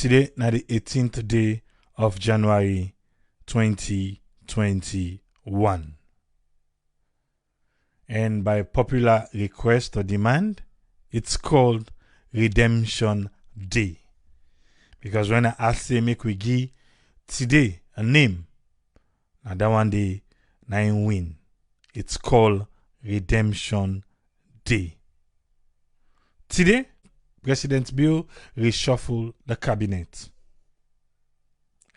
Today, na the 18th day of January 2021. And by popular request or demand, it's called Redemption Day. Because when I ask say make we give today a name, now that one day, na in win. It's called Redemption Day. Today, presidentbio reshuffle the cabinet.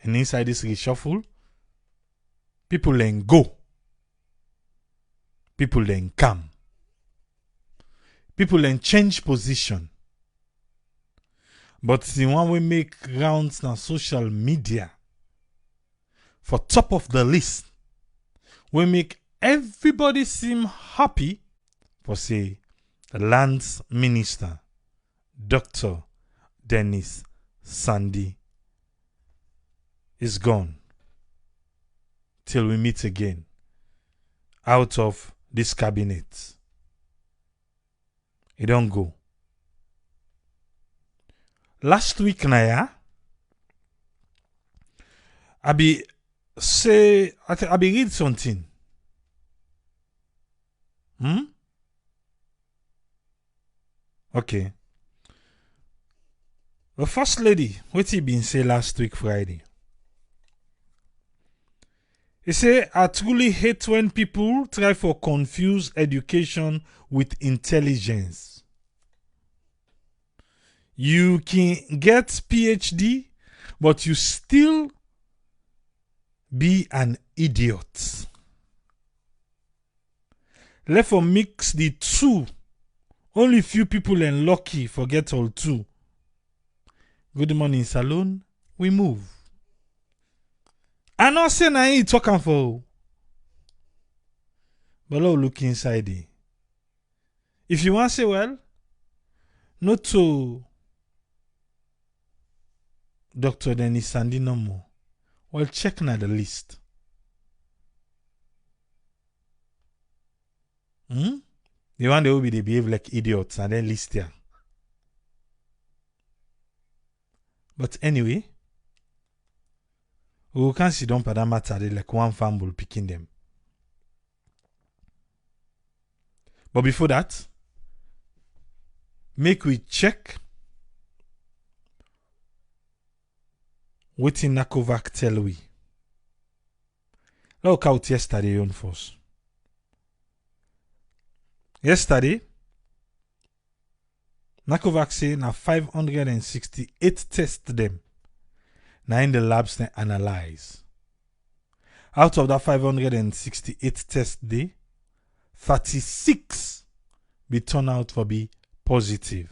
And inside this reshuffle, people then go. People then come. People then change position. But the one we make rounds on social media, for top of the list, we make everybody seem happy for say the lands minister, Dr. Dennis Sandi, is gone. Till we meet again out of this cabinet. He don't go. Last week, Naya, I be read something. Okay. The first lady, what he been say last week Friday? He say, I truly hate when people try for confuse education with intelligence. You can get PhD, but you still be an idiot. Let's mix the two. Only few people and lucky forget all two. Good morning, Salon. We move. I not say na you talking for. But look inside it. If you want to say well, not to Dr. Dennis Sandi no more. Well, check na the list. The one they will be they behave like idiots and then list here. But anyway, we can see don't that matter like one fumble picking them. But before that, make we check what in Nakovac tell we. Look out yesterday on force. Yesterday, Nakovac say na 568 test them. Now in the labs they analyze. Out of that 568 test day, 36 be turn out for be positive.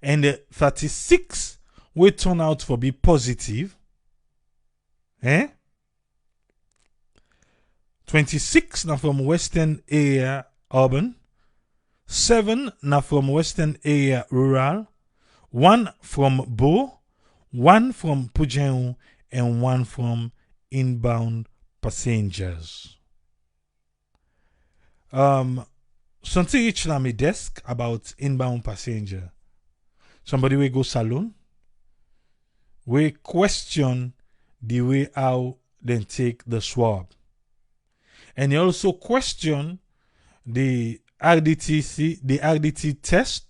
And the 36 will turn out for be positive. 26 now from Western area urban. 7 now from Western area rural. 1 from Bo. 1 from Pujeon and 1 from inbound passengers. Something reached on my desk about inbound passenger. Somebody will go saloon. We question the way how they take the swab. And he also question the RDT test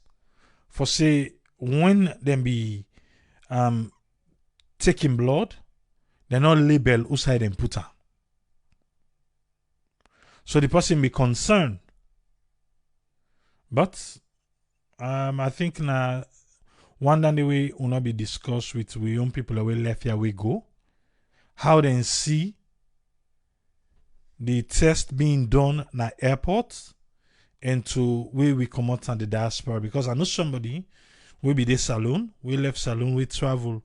for say when them be taking blood, they not label who side and put her. So the person be concerned. But I think now one day we will not be discussed with we young people away left here we go. How they see the test being done na airports and to where we come out on the diaspora, because I know somebody will be this saloon, we left saloon, we travel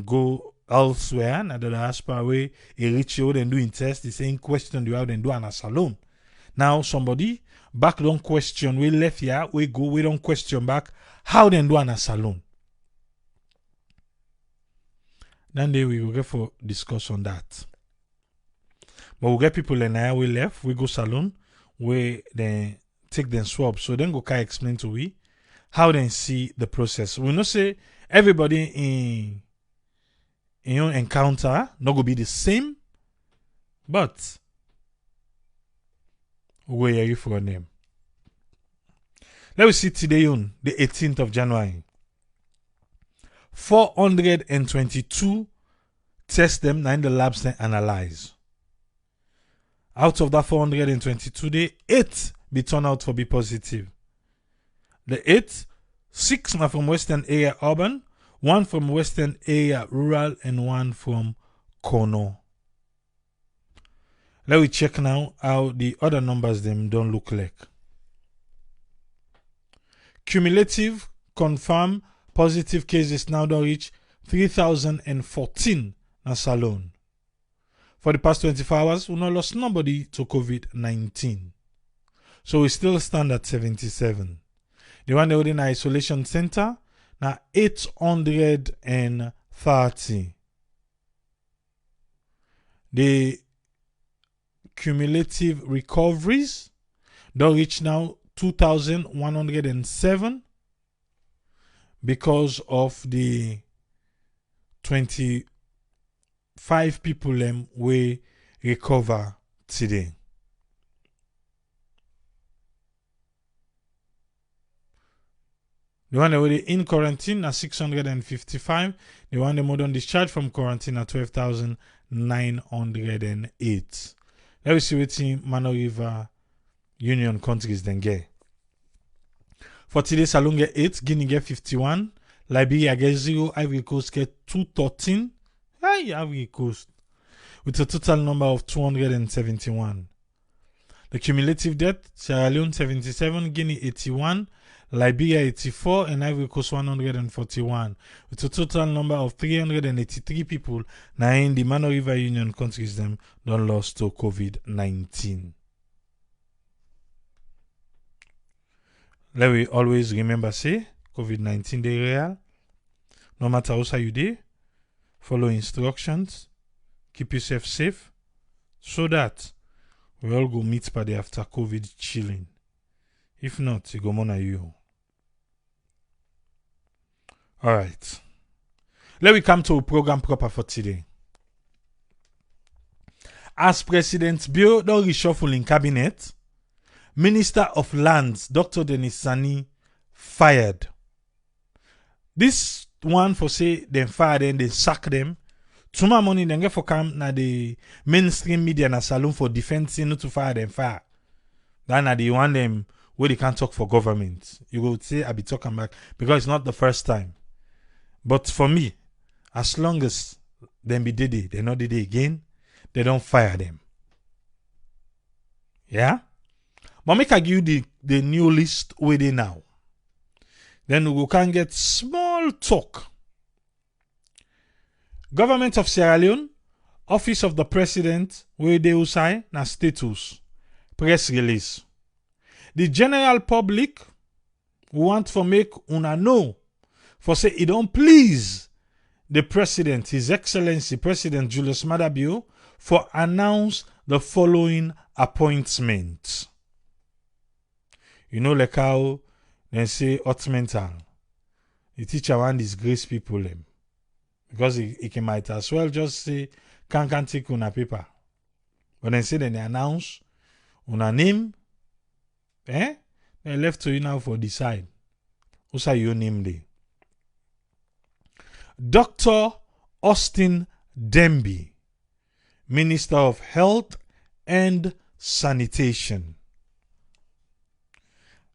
go elsewhere and the diaspora way a reach out and doing test the same question you have and do on a saloon. Now somebody back don't question, we left here, we go, we don't question back how they do on a saloon. Then they we will get for discuss on that. But we get people in here, we left, we go saloon, we then take them swab. So then go can explain to we how they see the process. We not say Everybody in your encounter not gonna be the same, but where are you for a name? Let me see today on the 18th of January. 422 test them in the labs they analyze. Out of that 422, they 8 be turned out for be positive. The 8, 6 are from Western area urban, 1 from Western area rural, and 1 from Kono. Let me check now how the other numbers them don't look like. Cumulative confirmed positive cases now don't reach 3,014 na Salone. For the past 24 hours, we not lost nobody to COVID-19. So we still stand at 77. The one in the isolation center, now 830. The cumulative recoveries don't reach now 2,107 because of the 25 people we recover today. The one already in quarantine are 655. The one the modern discharge from quarantine are 12,908. Let me see what Mano River Union countries then get. For today, Salone get 8, Guinea get 51, Liberia get 0, Ivory Coast get 213. Hey, Ivory Coast. With a total number of 271. The cumulative death, Sierra Leone 77, Guinea 81, Liberia 84, and Ivory Coast 141. With a total number of 383 people now in the Mano River Union countries them don't lost to COVID-19. Let we always remember say COVID-19 dey real. No matter how you dey, follow instructions, keep yourself safe, so that we all go meet by the after COVID chilling. If not, you go mona you. Alright. Let me come to a program proper for today. As presidentbio don't reshuffle in cabinet, Minister of Lands, Dr. Denis Sandi, fired. This one for say them fire them, they sack them. Too much money they get for come na the mainstream media na Salone for defending not to fire them fire. Then na the one them where they can't talk for government. You go say I be talking back because it's not the first time. But for me, as long as them be did it, they not did it again, they don't fire them. Yeah? But make I give you the new list with it now. Then we can get small talk. Government of Sierra Leone, Office of the President, where they usai na status, press release. The general public want to make una know for say it don't please the President, His Excellency President Julius Maada Bio, for announce the following appointments. You know, like how they say hot mental. The teacher want disgrace people them. Because he can might as well just say can't take una paper. But then say then they announce una name. They left to you now for decide. Who's your name there? Dr. Austin Dembi, Minister of Health and Sanitation.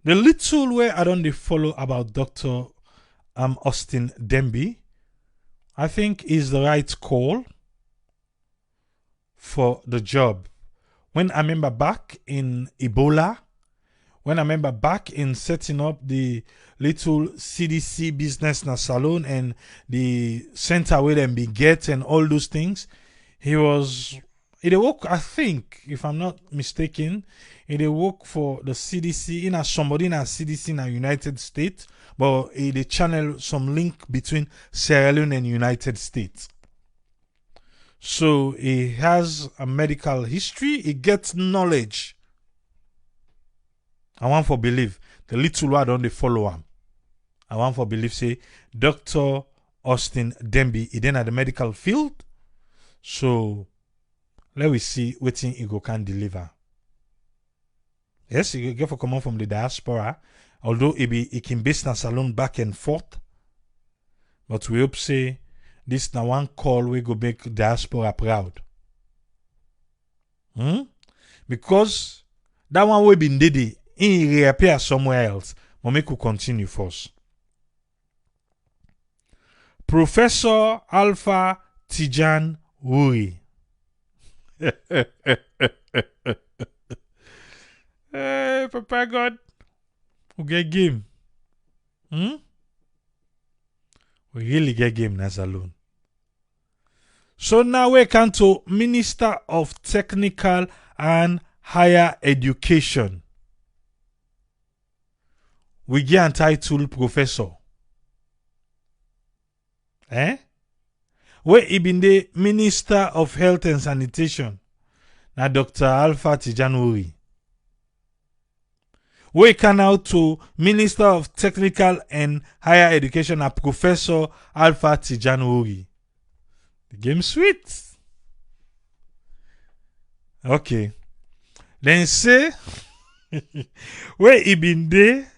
The little way I don't follow about Dr. Austin Dembi, I think is the right call for the job. When I remember back in Ebola, when I remember back in setting up the little CDC business na Salone and the center where them be get and all those things, he work, I think, if I'm not mistaken, he work for the CDC, somebody in a CDC in the United States, but he channel some link between Sierra Leone and United States. So he has a medical history, he gets knowledge. I want for believe the little word on the follow him. I want for believe say Dr. Austin Demby, he then at the medical field. So let we see what he can deliver. Yes, he get for come on from the diaspora, although he can business alone back and forth. But we hope say this now one call we go make diaspora proud. Because that one we been did it, he reappear somewhere else. But make we continue first. Professor Alpha Tijan Wuri. Hey, Papa God. We get game. We really get game nas alone. So now we come to Minister of Technical and Higher Education. We get entitled Professor. Where he been the Minister of Health and Sanitation. Now Dr. Alpha Tijan Wuri. We can out to Minister of Technical and Higher Education, a Professor Alpha Tijan Wuri. The game sweet. Okay. Then say where he been there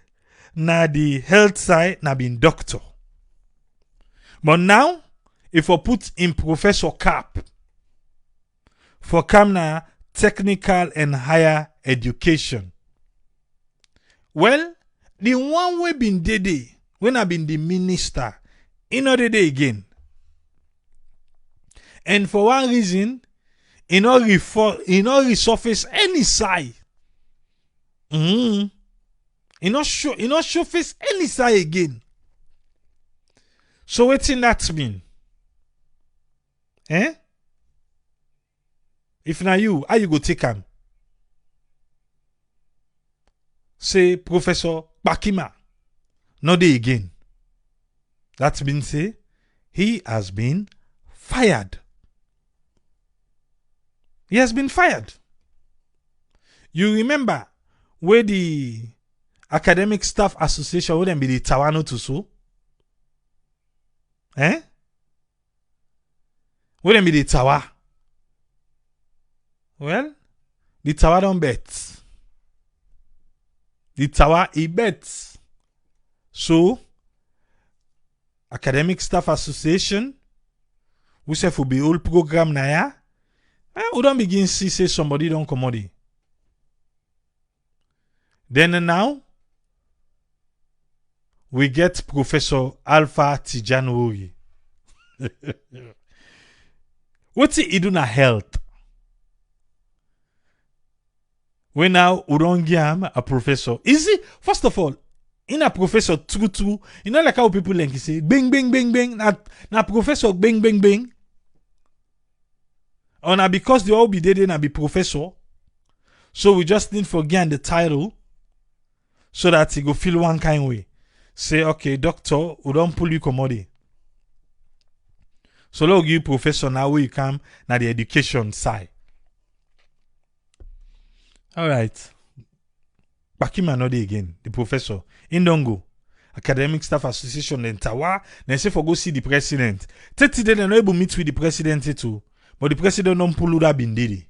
na the health side na been doctor. But now if I put in professor cap for come na technical and higher education. Well, the one we been there when I been the minister, in other day again. And for one reason, he not resurface any side. He not surface any side again. So what's in that mean? If na you, how you go take him? Say Professor Bakima, not there again. That means say he has been fired. He has been fired. You remember where the Academic Staff Association wouldn't be the Tawano to so? Wouldn't be the Tawa? Well, the Tawa don't bet. The Tawa he bets. So, Academic Staff Association, we say for the whole program na ya, we don't begin see say somebody don't come. Then now, we get Professor Alpha Tijan Wuri. What's he do na health? We now we don't give him a professor. Is he first of all in a professor true, you know like how people like say bang bang bang bang na professor bang bang bang. Or na because they all be dead and be professor. So we just need for gain the title so that he go feel one kind way. Say okay, doctor, we don't pull you commodity. So now give professor now where you come na the education side. Alright. Bakima no dey again, the professor. In don't go. Academic Staff Association in Tawa, then say for go see the president. 30 days they no able meet with the president too. But the president don't pull that bin did.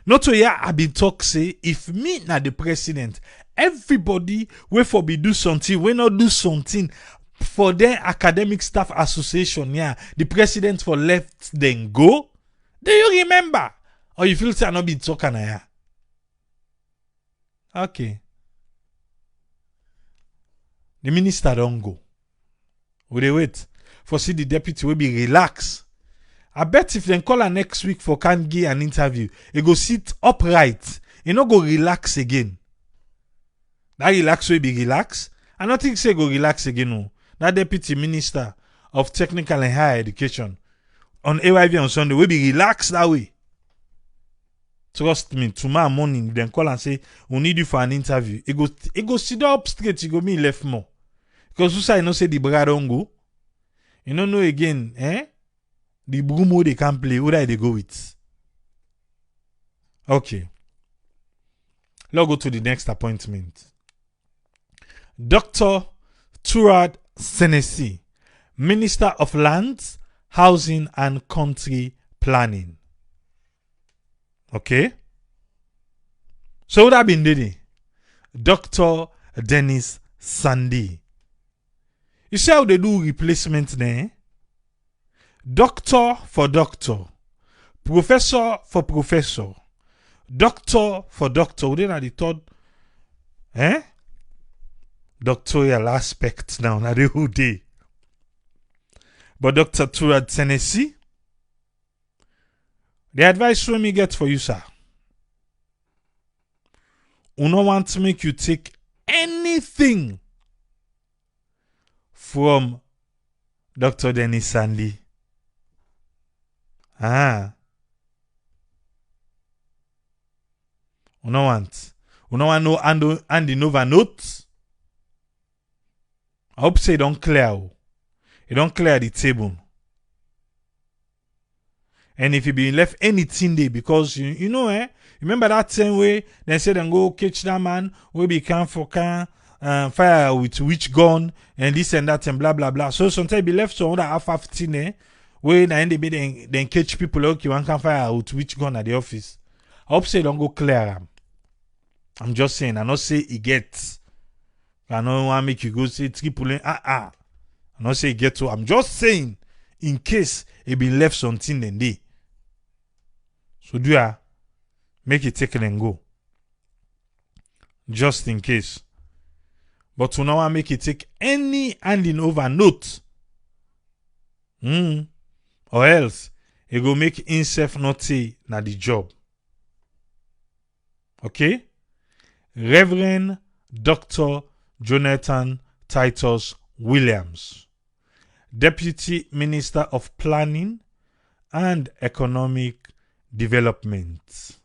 Not to hear I been talk say if me na the president, everybody we for be do something, we not do something for their Academic Staff Association, yeah. The president for left then go. Do you remember? Or you feel say I not be talking here? Okay. The minister don't go. We dey wait for see the deputy will be relaxed. I bet if they call her next week for can give an interview, he go sit upright. He no go relax again. That relax will be relaxed. I don't think say go relax again. No. That deputy minister of technical and higher education on AYV on Sunday will be relaxed that way. Trust me, tomorrow morning, then call and say, we need you for an interview. It go sit up straight, it go me left more. Because you say, say the brother don't go. You don't know again, the brumo they can play, who they go with. Okay. Let's go to the next appointment. Dr. Turad Senesi, Minister of Lands, Housing and Country Planning. Okay? So what have been doing? Dr. Dennis Sandi. You see how they do replacement there? Doctor for doctor. Professor for professor. Doctor for doctor. Then at the third, doctoral aspect now. Now the whole day. But Dr. Turad Tennessee, the advice we me get for you, sir. We don't want to make you take anything from Dr. Dennis Sandi. We don't want. We don't want no Andy Nova notes. I hope say don't clear. It don't clear the table. And if you be left anything there, because you know, remember that same way they said and go catch that man, we be can fire with which gun and this and that and blah blah blah. So sometimes be left some other half 15 where they be then catch people okay one can fire with which gun at the office. I hope say don't go clear them. I'm just saying, I not say it gets. I don't want to make you go say triple. I'm not say it get to. I'm just saying in case it be left something then day. So do ya make it take and go. Just in case. But to now make it take any handing over note. Or else it go make himself not say na the job. Okay? Reverend Dr. Jonathan Titus Williams, Deputy Minister of Planning and Economic Development.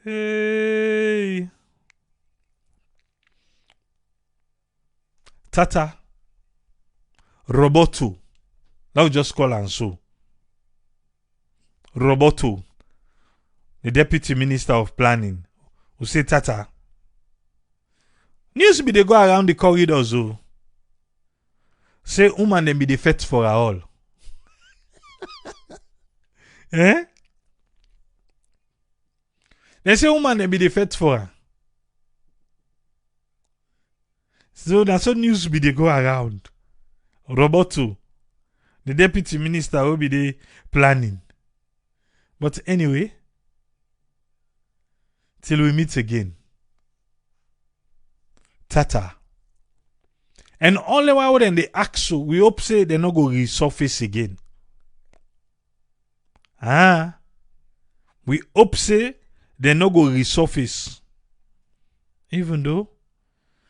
Hey. Tata Roboto. Now just call and so. Roboto, the Deputy Minister of Planning, who say Tata. News be they go around the corridors oh. Say woman them be the fet for her all. They say woman them be the fet for her. So that's what news be they go around. Roboto, the Deputy Minister will be the planning. But anyway, till we meet again. Tata. And only while then they ask you, we hope say they not go resurface again. We hope say they not go resurface. Even though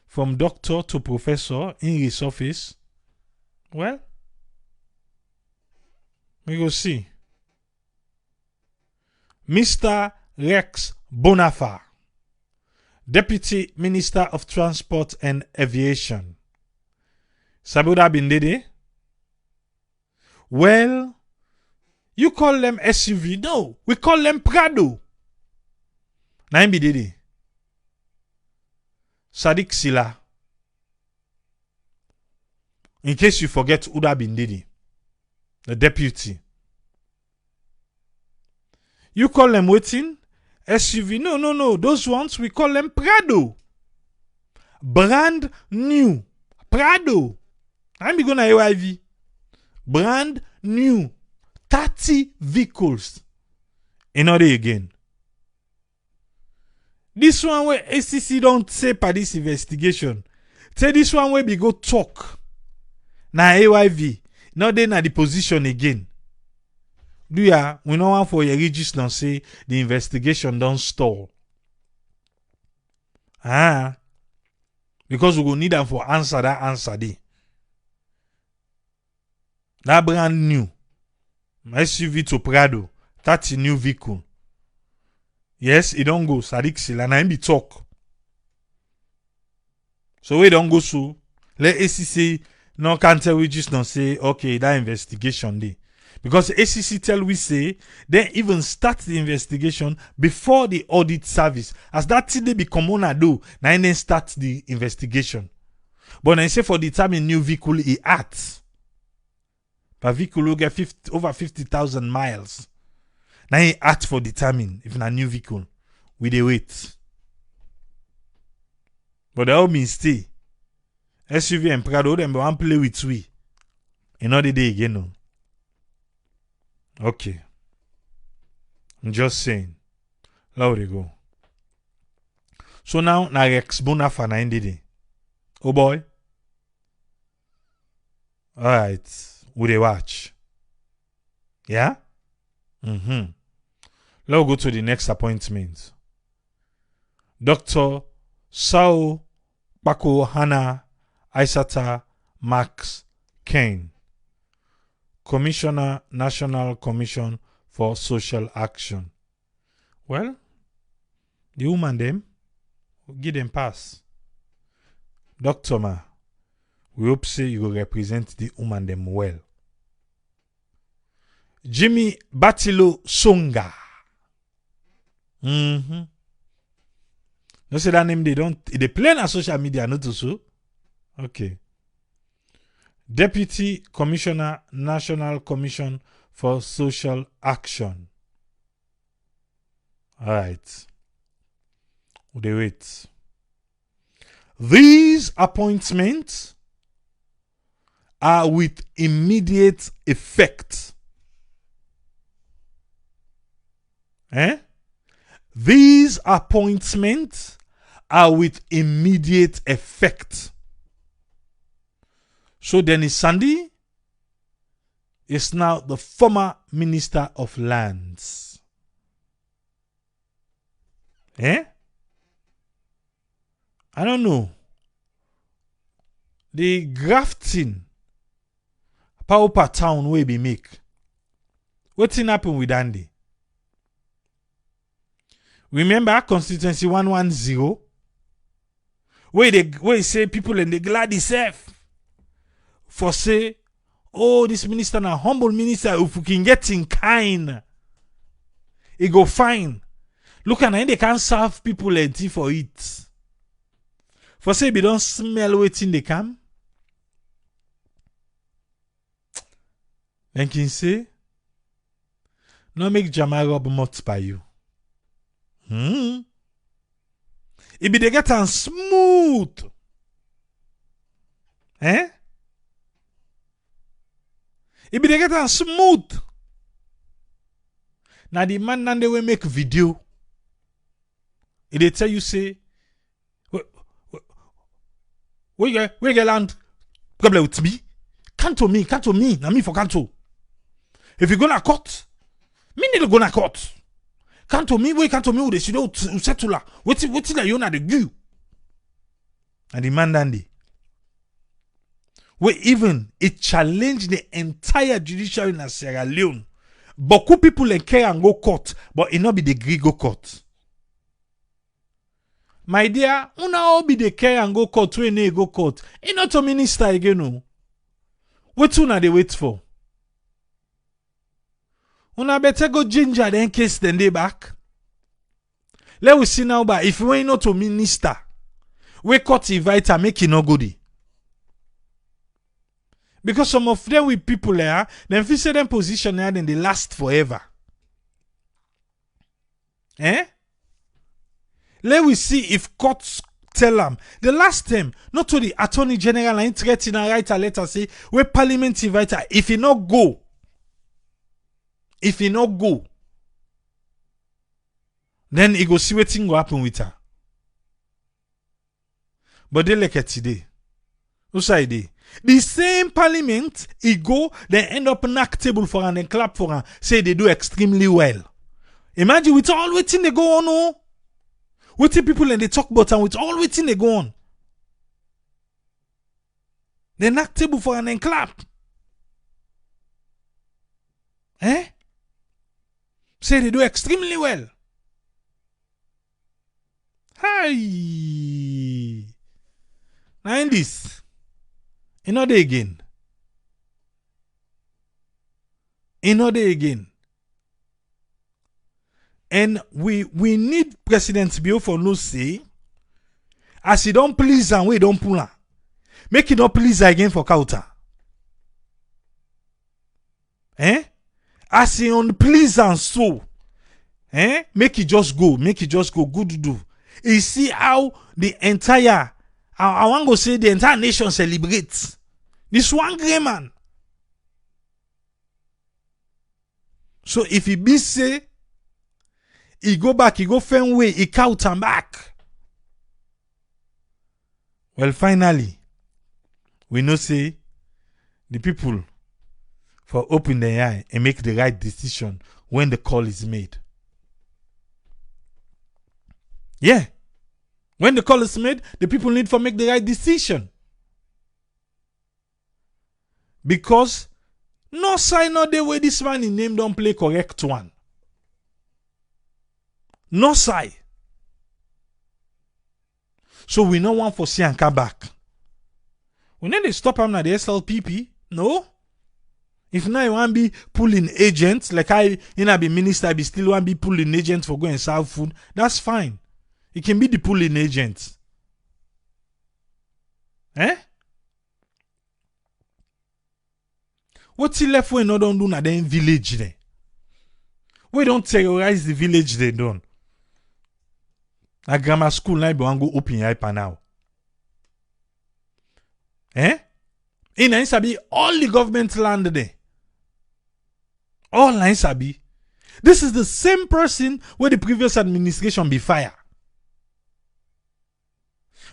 from doctor to professor in resurface, well, we go see. Mr. Rex Bonafar, Deputy Minister of Transport and Aviation. Sabuda Bindede? Well, you call them SUV. No, we call them Prado. Naim Bidede. Sadiq Sila. In case you forget Uda Bindede, the deputy. You call them waiting? SUV. No. Those ones, we call them Prado. Brand new. Prado. I'm going to AYV. Brand new. 30 vehicles. Another again. This one where ACC don't say for this investigation. Say this one where we go talk. Na AYV. Now they na the position again. Do ya? We know one for your register say the investigation don't stall. Because we go need them for answer that answer day. That brand new. SUV to Prado. 30 new vehicle. Yes, it don't go. Sadiq Sila na him be talk. So we don't go so. Let ACC no can't tell we just don't say okay that investigation day. Because ACC tell we say they even start the investigation before the audit service. As that thing they become on do, now then start the investigation. But I say for determine new vehicle he at. But vehicle will get over 50,000 miles. Now he at for determine if a new vehicle. We dey wait. But that all means stay. SUV and Prado them want play with we. Another day again. No. Okay. I'm just saying. There we go. So now na Rex Bona for 90 day. Oh boy. Alright. We dey watch. Yeah? Let's go to the next appointment. Dr. Sao Bako Hana Aisata Max Kane, Commissioner, National Commission for Social Action. Well, the woman them, give them pass. Doctor Ma, we hope say you will represent the woman them well. Jimmy Batilo Songa. You say that name they play on social media, not so? Okay. Deputy Commissioner, National Commission for Social Action. Alright. They wait. These appointments are with immediate effect. These appointments are with immediate effect. So Dennis Sandi is now the former Minister of Lands. I don't know. The grafting Paupa town where be make. What's happen with Andy? Remember constituency 110? Where they say people and they glad itself for say, oh, this minister na humble minister, if we can get in kind, it go fine. Look at how they can't serve people and tea for it. For say they don't smell waiting they come. Then can say, no make Jamal rob much by you. It be they get on smooth. It be they get on smooth. Now the man nan they will make video. They tell you say, where you land problem with me? Can't me. Na me for canto. If you gonna court, me need to go na court. Can't me, we can't me, they should settle la. What's the you na the you? And the man dandy. We even it challenged the entire judiciary in Sierra Leone. Beaucoup people in care and go court, but it not be the Greek go court. My dear, una all be the care and go court when they go court. It not a minister again, no. What una they wait for? Una better go ginger then case then they back. Let we see now, but if we ain't not a minister, we court invite and make it no goodie. Because some of them with people there, them feel say them position there, then they last forever. Let we see if courts tell them. The last time, not to the Attorney General and threaten and write a letter say, we Parliament invite her. If he not go, then he go see what thing go happen with her. But they like it today. Who's idea? The same Parliament, he go, then end up knock table for her and clap for her, say they do extremely well. Imagine with all waiting they go on, oh. With the people and they talk about and with all waiting they go on. They knock table for her and clap. Say they do extremely well. Hi. Now in this, another again. And we need presidentbio for no say, as he don't please and we don't pull her. Make it not please again for counter. As he unpleased and so. Make it just go. Make it just go. Good do. You see how the entire, I want to say the entire nation celebrates. This one great man. So if he be say, he go back, he go find way, he count and back. Well, finally, we know say the people for open their eye and make the right decision when the call is made. Yeah. When the call is made, the people need to make the right decision. Because no sign no the way this man in name don't play correct one. No sign. So we no want for see and come back. We need to stop him at the SLPP. No. If now you want to be pulling agents, like I be minister, I be still want to be pulling agents for going and serve food, that's fine. It can be the pulling agents. What's he left when no don't do na then village there? We don't terrorize the village they done. A grammar school now be want go open your eye now. In Sabi, all the government land there. All in Sabi. This is the same person where the previous administration be fire.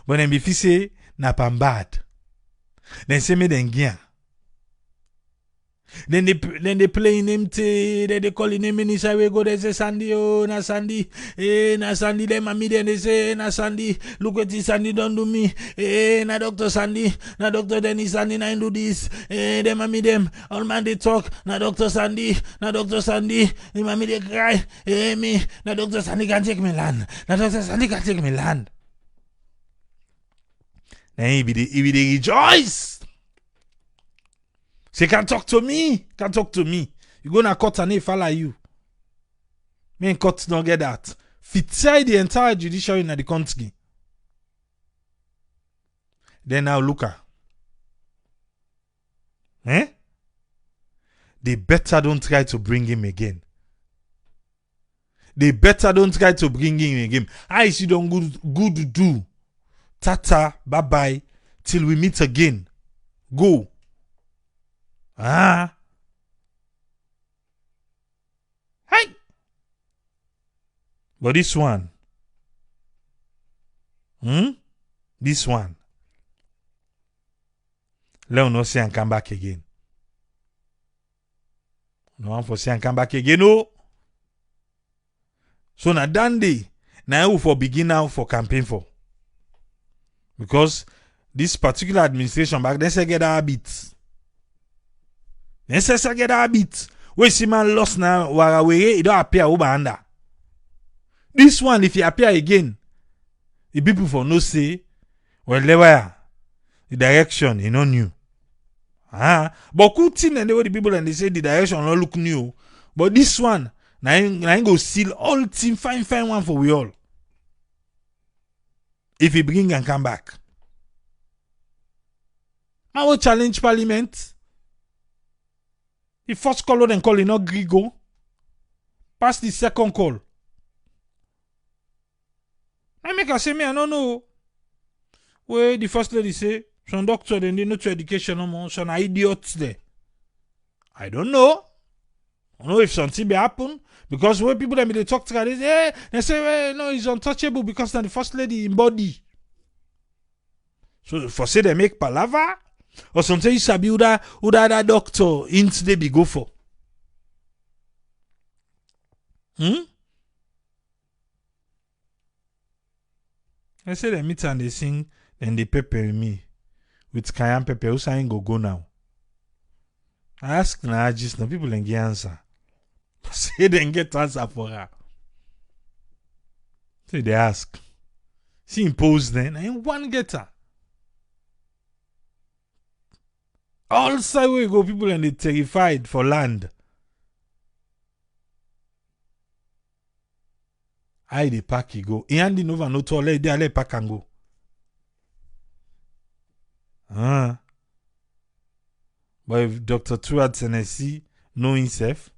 But then if you say na pambad, then say me then gian. Then they play in him they call in him minister we go they say Sandi na Sandi na Sandi them and me then they say na Sandi look what this Sandi don't do me na Dr. Sandi na Dr. Dennis Sandi na do this them and me them all man they talk na Dr. Sandi them and me they cry me na Dr. Sandi can take me land na Dr. Sandi can take me land. Then he be the rejoice. Say, can't talk to me. You go na court and they follow you. Me and court don't get that. Fitzai the entire judiciary in the country. Then now look at. They better don't try to bring him again. I see don't good do. Tata, bye-bye. Till we meet again. Go. Hey. But this one. This one. Leone say and come back again. No one for say and come back again. No. So na Dande. Now who for begin now for campaign for. Because this particular administration back then say get a habit. Then say get a habit. We see man lost now warawere, it don't appear over under. This one, if he appear again, the people for no say, well, the direction, you know, new. But good thing and the way the people and they say the direction don't look new. But this one, now go seal all team fine one for we all. If he bring and come back. I will challenge parliament. The first call then call not Grigo. Pass the second call. I make a say me, I don't know. Where the first lady say, some doctor then they know to education no more, some idiots there. I don't know. I don't know if something be happen. Because when people that they talk to her, they say, no, he's untouchable because now the first lady in body. So for say they make palava. Or sometimes you sabi who that doctor into they be go for. I say they meet and they sing, then they pepper me with cayenne pepper. Who saying go now? I ask Najis, no people didn't get answer. Say they get answer for her. Say they ask. She impose then, and one get her. All side we go, people and they terrified for land. I the pack he go. He handing over no toilet, they let pack and go. But if Dr. Tuat Tennessee know himself,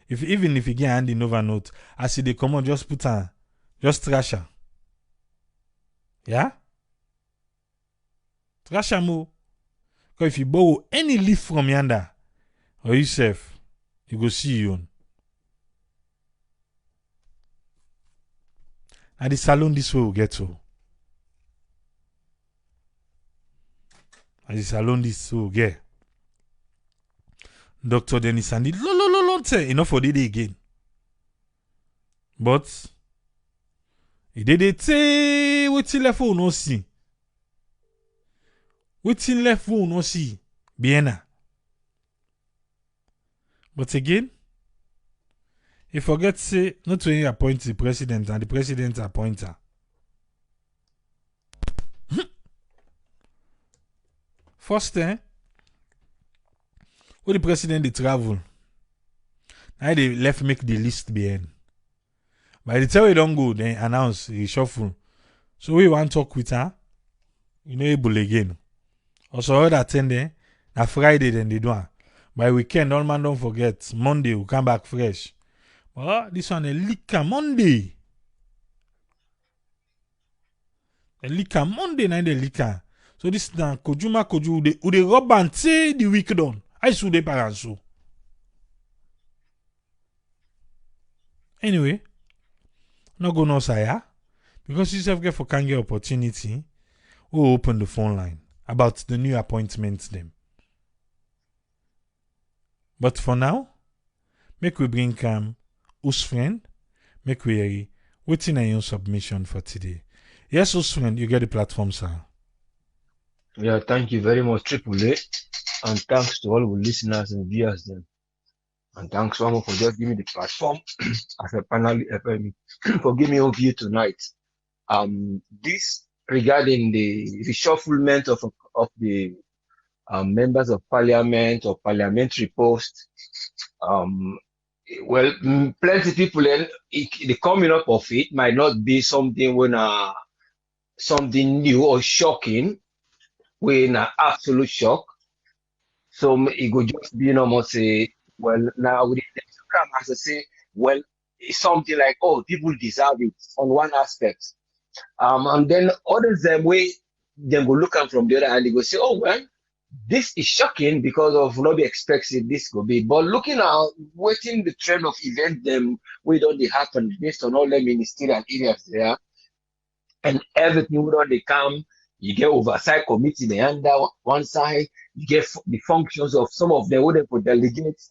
even if he get hand in overnote, as he they come on, just put on, just trash her. Yeah? Trash her more. Because if you borrow any leaf from yonder, or yourself, you go see you. And the salon this way will get to. And the salon this way will get. Dr. Dennis Sandi, enough for the day again. But, he did it say, waiting left for no see. Waiting left for no see. Bien. But again, he forget say, not when he appoint the president and the president appoint her. First, when the president they travel, now they left make the list behind. By the time we don't go, they announce reshuffle. So we want to talk with her, you know, able again. Also, all that attend there, na Friday then they do it. By weekend, all man don't forget, Monday we come back fresh. But this one a leaker Monday. A leaker Monday, na the leaker. So this na Koju they rub and say the week done. I should they parents so. Anyway, not go no saya because you self get for can get opportunity. We'll open the phone line about the new appointments them. But for now, make we bring whose friend, make we waiting on your submission for today. Yes, whose friend, you get the platform, sir. Yeah, thank you very much, Triple A. And thanks to all the listeners and viewers then. And thanks one more for just giving me the platform as a panel for giving me a view tonight. This regarding the reshufflement of the members of parliament or parliamentary posts. Well, plenty of people then the coming up of it might not be something when something new or shocking, when absolute shock. So it could just be almost say, well, now we need to come as I say, well, it's something like, oh, people deserve it on one aspect. And then others them way then go look at from the other hand, they go say, oh well, this is shocking because of nobody expects it this could be. But looking at waiting the trend of events them we don't they happen based on all the ministerial areas there and everything we don't they come. You get oversight committee the under one side, you get the functions of some of them what they put delegates.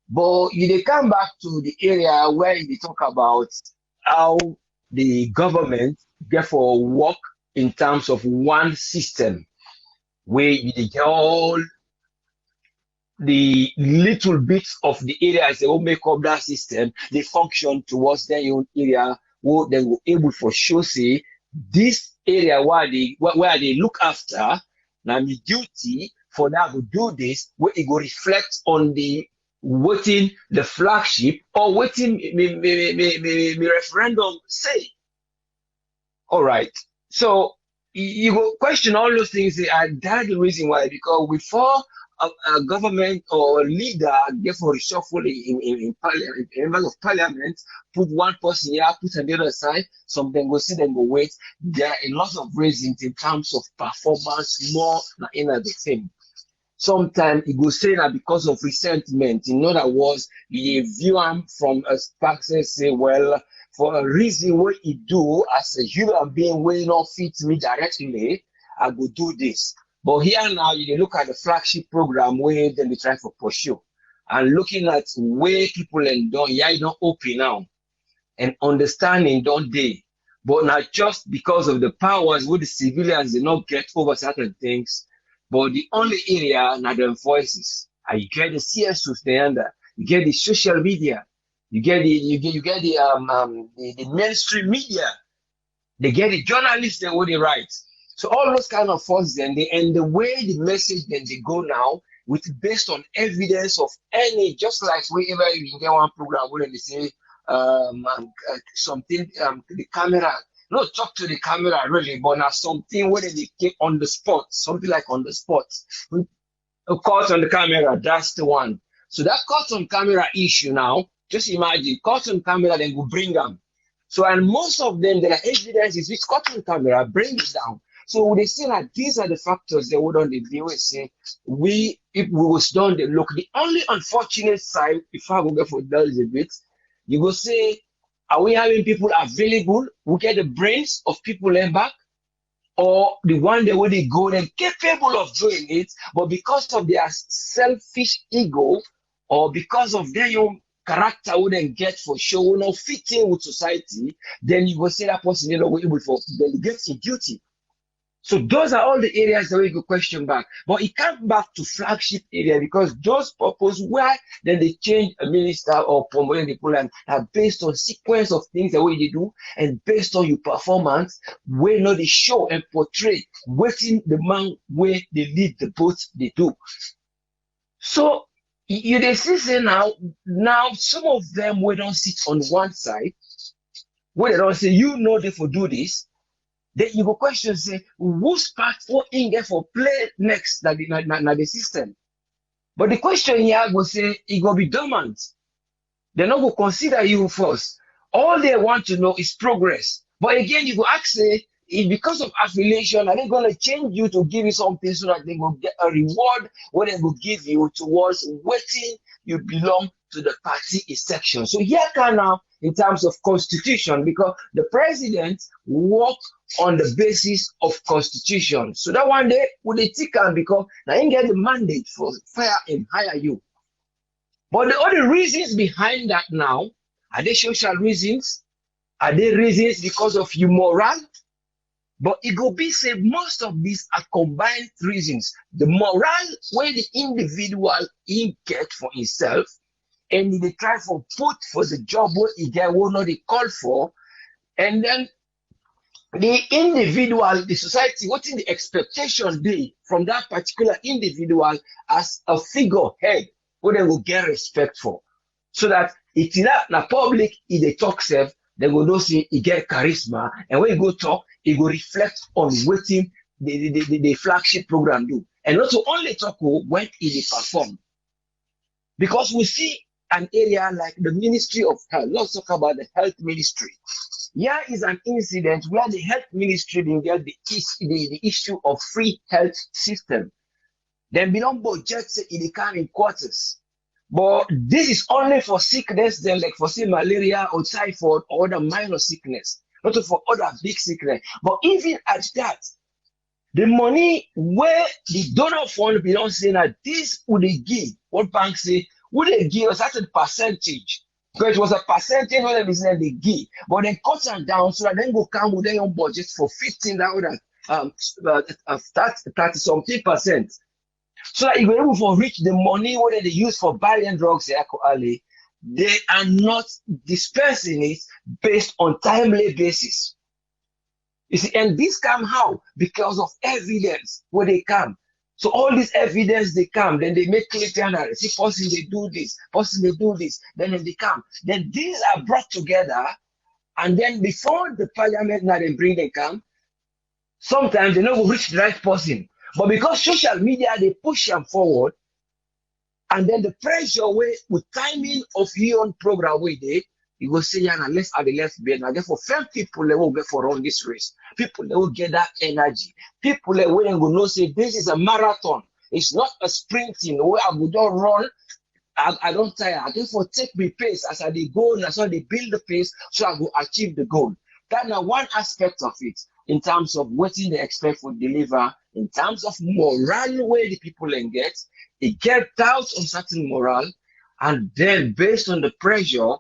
But you they come back to the area where they talk about how the government therefore work in terms of one system where you get all the little bits of the areas that will make up that system, they function towards their own area, where they will able for sure say this area where they look after now the duty for that to do this, where it will reflect on the waiting the flagship or waiting me referendum say. All right. So you go question all those things, and that's the reason why, because before a government or a leader therefore reshuffle in parliament, members of parliament, put one person here, put on the other side, some then go sit and go wait. There are a lot of reasons in terms of performance, more in the same. Sometimes it go say that because of resentment. In other words, you view them from a perspective, say, well, for a reason what you do as a human being will not fit me directly, I will do this. But here now you look at the flagship program where then they try to pursue. And looking at where people and don't you don't open now and understanding don't they. But not just because of the powers where the civilians did not get over certain things, but the only area now the voices. And you get the CSOs there, you get the social media, you get the mainstream media, they get the journalists that what they write. So all those kind of forces and the way the message then they go now with based on evidence of any, just like wherever you get one program where they say something the camera not talk to the camera really, but now something where they came on the spot, something like on the spot. A caught on the camera, that's the one. So that caught on camera issue now, just imagine, caught on camera, then we bring them. So, and most of them, there are evidences which caught on camera, bring it down. So they say that these are the factors they would on the view say, if we was done the look, the only unfortunate side, if I go go for those a bit, you go say, are we having people available who get the brains of people in back? Or the one that would go and capable of doing it, but because of their selfish ego or because of their own character wouldn't get for sure, not fitting with society, then you will say that person is not able to delegate the duty. So those are all the areas that we could question back. But it comes back to flagship area because those purpose why then they change a minister or promote the program are based on sequence of things the way they do and based on your performance, where not they show and portray waiting the man where they lead the boat they do. So you they see say now some of them we don't sit on one side, where they don't say you know they for do this. Then you go question say, whose part for in get for play next na the system? But the question here go say, it go be dormant. They not go consider you first. All they want to know is progress. But again, you go ask say, if because of affiliation, are they going to change you to give you something so that they will get a reward what they will give you towards waiting you belong to the party section. So here can now in terms of constitution, because the president work on the basis of constitution. So that one day would they take on because now you get the mandate for fire and hire you. But the other reasons behind that now, are they social reasons? Are they reasons because of your moral? But it go be say most of these are combined reasons. The moral where the individual in get for himself, and they try for put for the job where he get what not they call for, and then the individual, the society, what in the expectation be from that particular individual as a figurehead, what they will get respect for. So that it's not the public, if they talk self, they will know see he get charisma, and when you go talk, it will reflect on what the flagship program do. And not to only talk when it perform. Because we see an area like the Ministry of Health. Let's talk about the health ministry. Here is an incident where the health ministry didn't get the issue of free health system. Then belong budgets in the coming quarters. But this is only for sickness, then like for say malaria or typhoid or other minor sickness, not for other big sickness. But even at that, the money where the donor fund belongs saying that this would they give, what banks say, would they give a certain percentage? Because it was a percentage where the business they give, but then cut them down so that then go come with their own budget for 30 something percent. So that if you're able to reach the money where they use for buying drugs, they are not dispensing it based on timely basis. You see, and this come how? Because of evidence where they come. So all this evidence they come, then they make clear analysis. See, person they do this, person they do this, then they come. Then these are brought together, and then before the parliament now they bring them come, sometimes they don't reach the right person. But because social media, they push them forward, and then the pressure with timing of your own program with it, you go say, yeah, let's at the left bend. Now, therefore, find people that will get for run this race. People that will get that energy. People that will know say this is a marathon. It's not a sprinting where I would don't run. I don't tire. I therefore take my pace as I go and as I they build the pace so I will achieve the goal. That's now one aspect of it in terms of what they expect for deliver, in terms of moral where the people get, it get doubts on certain moral, and then based on the pressure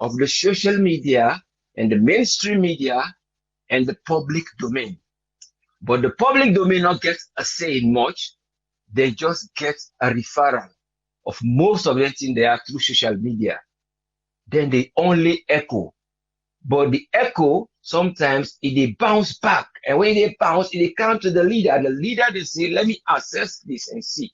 of the social media and the mainstream media and the public domain. But the public domain not get a say in much, they just get a referral of most of the things they are through social media. Then they only echo. But the echo, sometimes it bounce back. And when they bounce, it come to the leader. The leader, they say, let me assess this and see.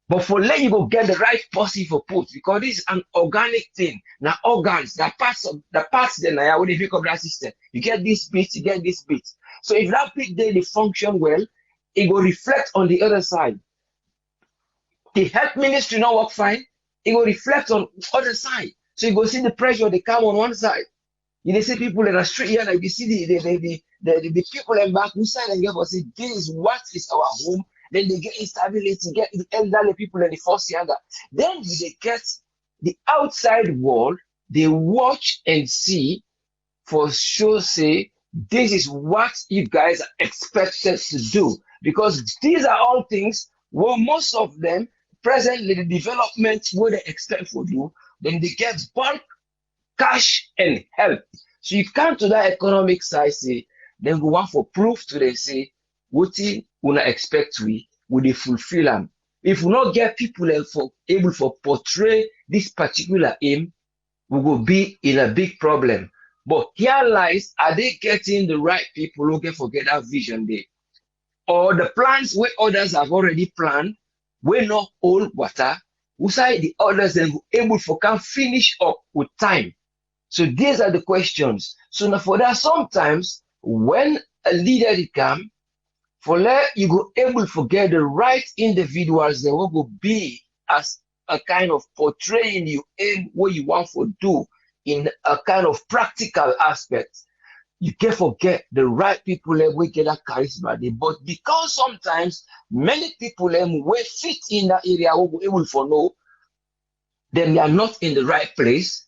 But for let you go get the right person for put, because this is an organic thing. Now organs, the parts then now when you pick up that system, you get this bit, you get this bit. So if that bit there they function well, it will reflect on the other side. The health ministry not work fine, it will reflect on the other side. So you go see the pressure they come on one side. You see people in the street here, like you see the people in back inside and give us say, this is what is our home. Then they get instability, get the elderly people in the first younger. Then they get the outside world, they watch and see for sure say, this is what you guys are expected to do. Because these are all things where most of them, presently the development where they expect for you, then they get bulk cash and help. So you come to that economic side, say, then go want for proof to they say, what we not expect we they fulfill them. If we not get people able for portray this particular aim, we will be in a big problem. But here lies, are they getting the right people who can forget that vision there? Or the plans where others have already planned, we not hold water, we say the others then able for can finish up with time. So these are the questions. So now for that, sometimes when a leader come, for that you go able to get the right individuals that will be as a kind of portraying you in what you want to do in a kind of practical aspect. You can forget the right people that will get that charisma. But because sometimes many people will fit in that area will be able to know then they are not in the right place,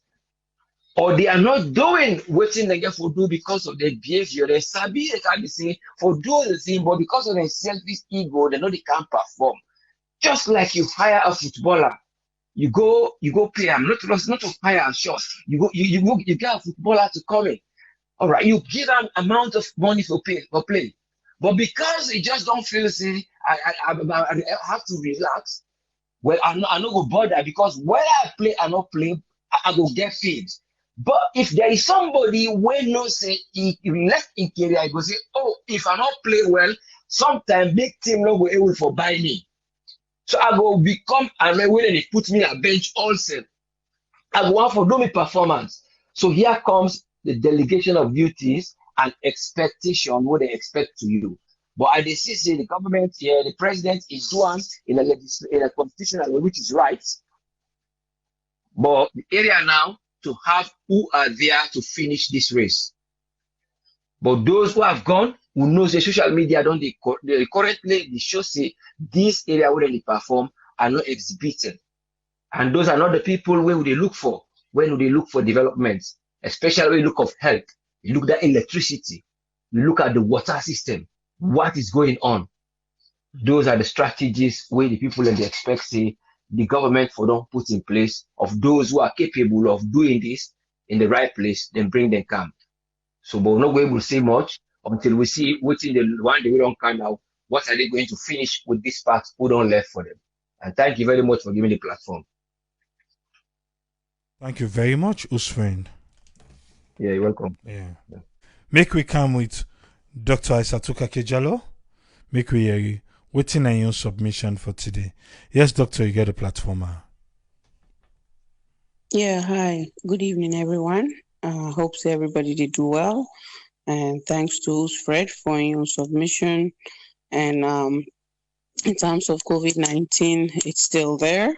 or they are not doing what they get for do because of their behavior. They sabi they can be saying for doing the thing, but because of their selfish ego, they know they can't perform. Just like you hire a footballer, you go pay him, not to hire a shot. You get a footballer to come in. All right, you give them amount of money for play. But because he just don't feel say I have to relax, well, I not go bother because whether I play or not play, I go get paid. But if there is somebody when no say he left in career, I go say, oh, if I not play well, sometimes big team not go able for buy me. So I go become and when they put me a bench also. I go want for do me performance. So here comes the delegation of duties and expectation, what they expect to you. But I see the government here, the president is doing in a constitutional way, which is right. But the area now to have who are there to finish this race. But those who have gone, who knows the social media don't they currently they show say this area where they perform are not exhibited. And those are not the people where they look for when they look for development, especially when you look of health, you look at electricity, you look at the water system, what is going on. Those are the strategies where the people and they expect say the government for don't put in place of those who are capable of doing this in the right place, then bring them come. So but we're not going to say much until we see what's in the one day we don't come out, what are they going to finish with this part who don't left for them. And thank you very much for giving the platform. Thank you very much, Usman. Yeah, you're welcome. Yeah. Make we come with Dr. Aisatuka Kejalo. Make we hear you. Waiting on your submission for today. Yes, Doctor, you get a platform. Yeah, hi. Good evening, everyone. Hope everybody did do well. And thanks to Fred for your submission. And in terms of COVID-19, it's still there.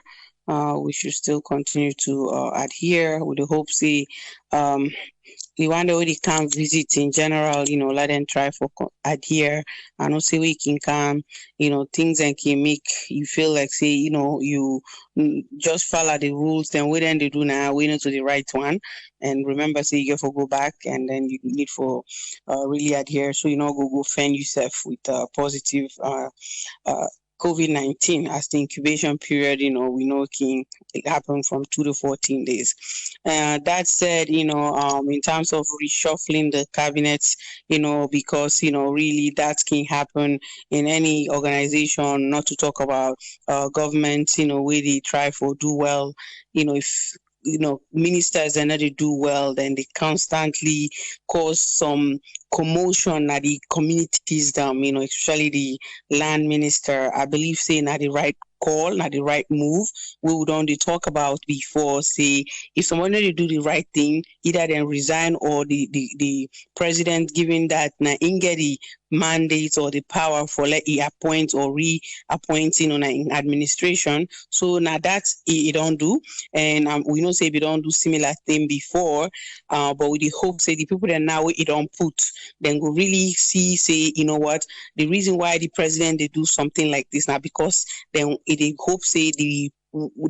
We should still continue to adhere with the hope, the one that we can visit in general, let them try for adhere. I know say we can come, things that can make you feel like say, you just follow the rules, then we then they do now, we know to the right one. And remember, say you get for go back and then you need for really adhere. So go fend yourself with positive COVID-19 as the incubation period, we know can happen from 2 to 14 days. That said, in terms of reshuffling the cabinets, because, really that can happen in any organization, not to talk about government, where they try for do well, if ministers and they do well, then they constantly cause some commotion at the communities, especially the land minister, I believe saying at the right call, not the right move. We would only talk about before, say, if someone they do the right thing, either then resign or the president giving that na get the mandate or the power for let he appoint or reappointing on an administration. So now that's it don't do. And we know say we don't do similar thing before, but we hope say the people that now it don't put, then go really see, say, you know what, the reason why the president they do something like this now because then it hope say they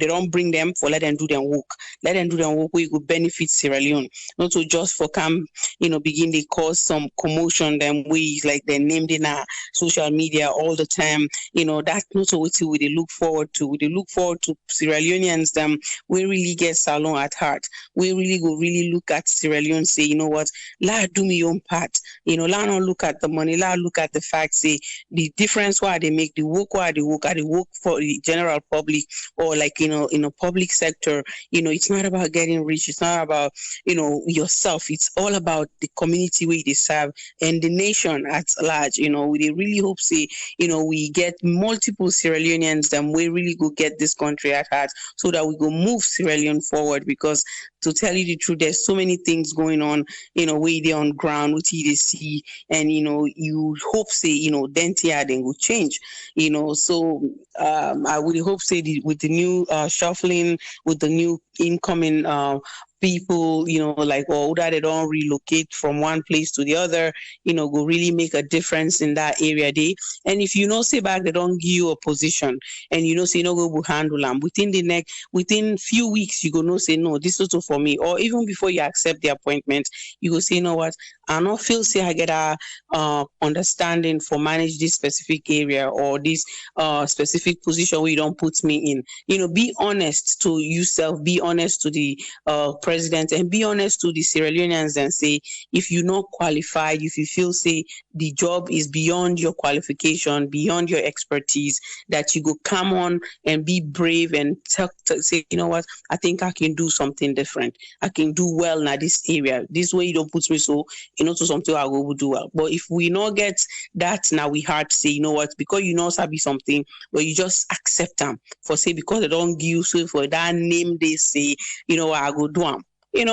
don't bring them for let them do their work. Let them do their work where it could benefit Sierra Leone. Not to just for come, begin they cause some commotion them ways like they're named in our social media all the time. That's not what we look forward to. We look forward to Sierra Leoneans them we really get Salon at heart. We really look at Sierra Leone say, you know what, la do me own part. La not look at the money, la look at the fact, say the difference why they make the work why they work for the general public or like in a public sector. It's not about getting rich, it's not about yourself, it's all about the community where they serve and the nation at large. We really hope say we get multiple Sierra Leoneans that we really go get this country at heart so that we go move Sierra Leone forward, because to tell you the truth, there's so many things going on, way they on ground, what you see, and you hope say, then will change, so I would hope say with the new shuffling, with the new incoming people, like that they don't relocate from one place to the other, go really make a difference in that area day. And if say back they don't give you a position and say go handle them within few weeks, you go say no, this is also for me, or even before you accept the appointment, you go say, you know what, I not feel say I get a understanding for manage this specific area or this specific position where you don't put me in. Be honest to yourself, be honest to the president, and be honest to the Sierra Leoneans and say, if you're not qualified, if you feel say the job is beyond your qualification, beyond your expertise, that you go come on and be brave and say, you know what, I think I can do something different. I can do well in this area. This way you don't put me so, to something I will do well. But if we not get that, now we hard to say, you know what, because sabi something, but you just accept them for say, because they don't give you so for that name they say, I go do them. They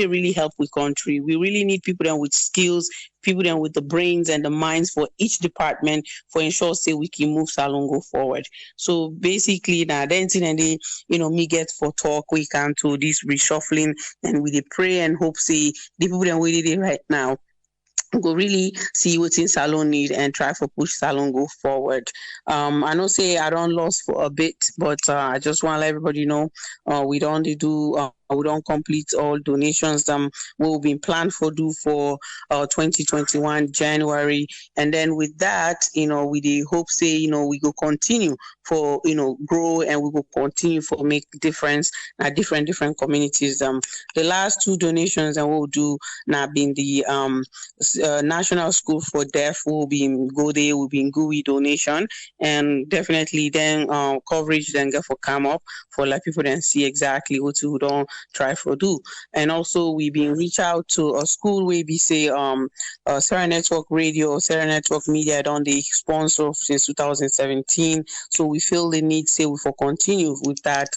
really help with country. We really need people then with skills, people then with the brains and the minds for each department for ensure say we can move Salon go forward. So basically now then and they, me get for talk we can to this reshuffling, and we pray and hope say the people that we did it right now go really see what's in Salon need and try for push Salon go forward. I know say I don't lost for a bit, but I just want to let everybody know we don't do we don't complete all donations we've been planned for do for 2021 January, and then with that we hope say we go continue for grow, and we will continue for make difference at different communities. The last two donations that we'll do now been the National School for Deaf will be in Gode, will be in GUI donation, and definitely then coverage then get for come up for let people then see exactly what we don't try for do. And also we been reach out to a school where we say Sarah Network Radio, Sarah Network Media don't they sponsor since 2017, so we feel the need say we for continue with that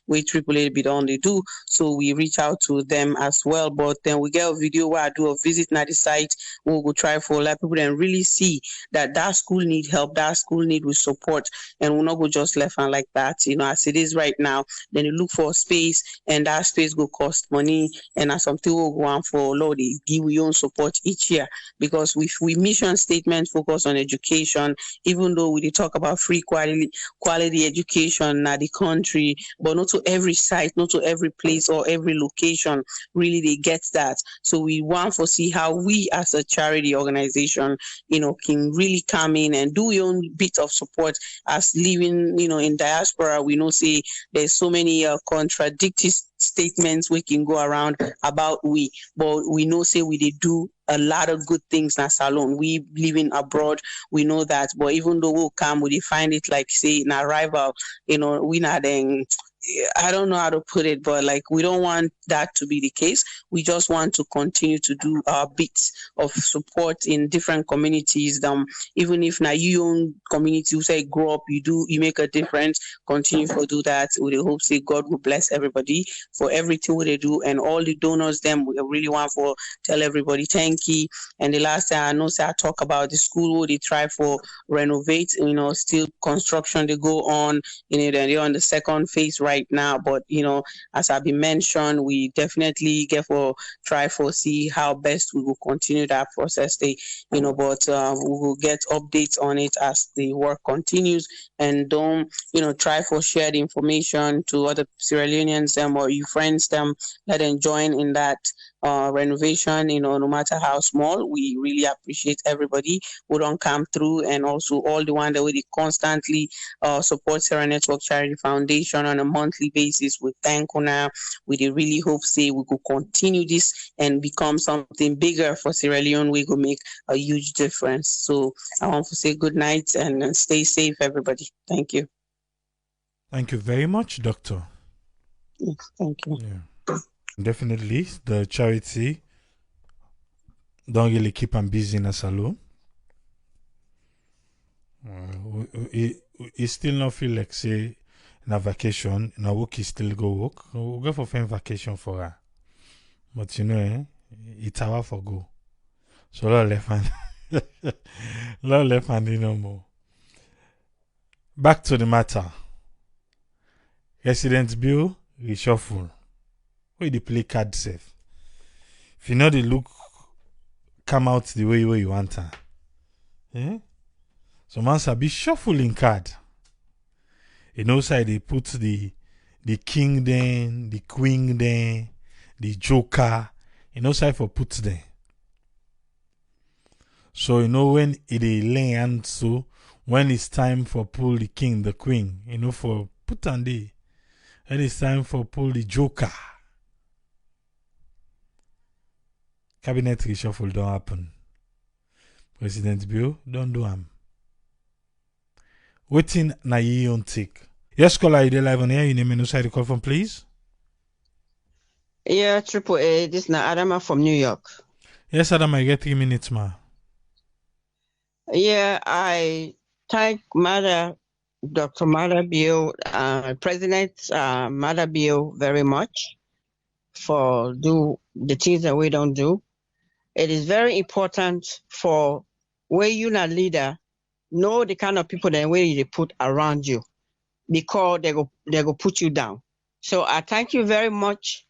way AAA be done they do, so we reach out to them as well. But then we get a video where I do a visit at the site, we'll go try for let people then really see that school need help, that school need with support, and we'll not go just left and like that as it is right now. Then you look for a space, and that space go cost money, and as something will go on for Lord they give we own support each year, because we mission statement focus on education, even though we talk about free quality education at the country, but not to every site, not to every place or every location really they get that. So we want to see how we as a charity organization can really come in and do your own bit of support as living in diaspora. We know say there's so many contradictory statements we can go around about but we know say we did do a lot of good things in Salon. We living abroad, we know that, but even though we'll come, we find it like say in arrival, we not then I don't know how to put it, but like we don't want that to be the case. We just want to continue to do our bits of support in different communities. Even if now you own community, you say grow up, you make a difference. Continue to do that. We hope say God will bless everybody for everything they do, and all the donors. Them we really want for tell everybody thank you. And the last time I know, say I talk about the school where they try for renovate. Still construction they go on. They're on the second phase right now. But as I've been mentioned, we definitely get for try for see how best we will continue that process. But we will get updates on it as the work continues. And don't try for share the information to other Sierra Leoneans or your friends let them join in that renovation. No matter how small, we really appreciate everybody who don't come through, and also all the one that we constantly support Sierra Network Charity Foundation on a monthly basis. We thank Una. We really hope say we could continue this and become something bigger for Sierra Leone. We could make a huge difference. So I want to say good night and stay safe, everybody. Thank you. Thank you very much, Doctor. Yes, thank you. Yeah. Definitely, the charity don't really keep them busy in a salon. He still not feel like say in a vacation, in a work he still go work. We go for fine vacation for her. But it's our for go. So lot left hand. Lot left hand no more. Back to the matter. Presidentbio reshuffle. Where the play card safe. If you know the look come out the way you want her. Eh? So man sabi shuffling card. Side they put the king then, the queen then, the joker. Side for put there. So when it lay and so when it's time for pull the king, the queen, for put on the when it's time for pull the joker. Cabinet reshuffle don't happen. Presidentbio don't do am. Waiting na ye on take. Yes, caller, you live on air. You name and side the call from, please. Yeah, Triple A. This is Adama from New York. Yes, Adama, I get 3 minutes, ma. Yeah, I thank Dr. President Bio very much for do the things that we don't do. It is very important for where you're not leader, know the kind of people that way they put around you, because they go put you down. So I thank you very much,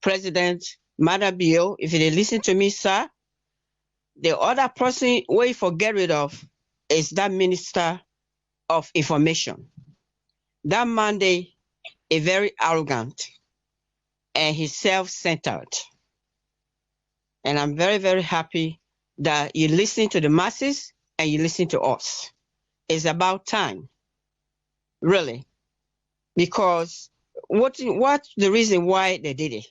President Bio. If you listen to me, sir, the other person we forget rid of is that Minister of Information. That man they is very arrogant and he's self-centered. And I'm very, very happy that you listen to the masses and you listen to us. It's about time, really, because what the reason why they did it?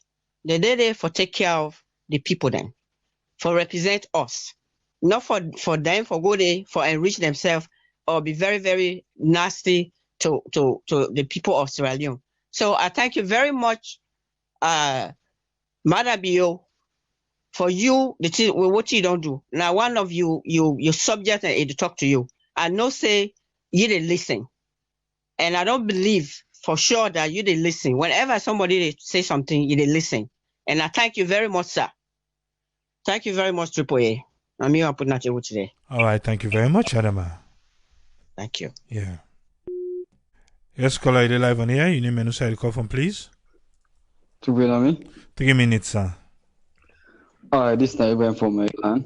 They did it for take care of the people then, for represent us, not for them for go there for enrich themselves or be very, very nasty to the people of Sierra Leone. So I thank you very much, Bio, for you what you don't do. Now one of you subject and to talk to you. I know say you didn't listen. And I don't believe for sure that you didn't listen. Whenever somebody say something, you didn't listen. And I thank you very much, sir. Thank you very much, Triple A. I'm here putting at you today. All right, thank you very much, Adama. Thank you. Yeah. Yes, caller, you live on here. You name and side the call from, please. 3 minutes, sir. This is Ibrahim from Maryland.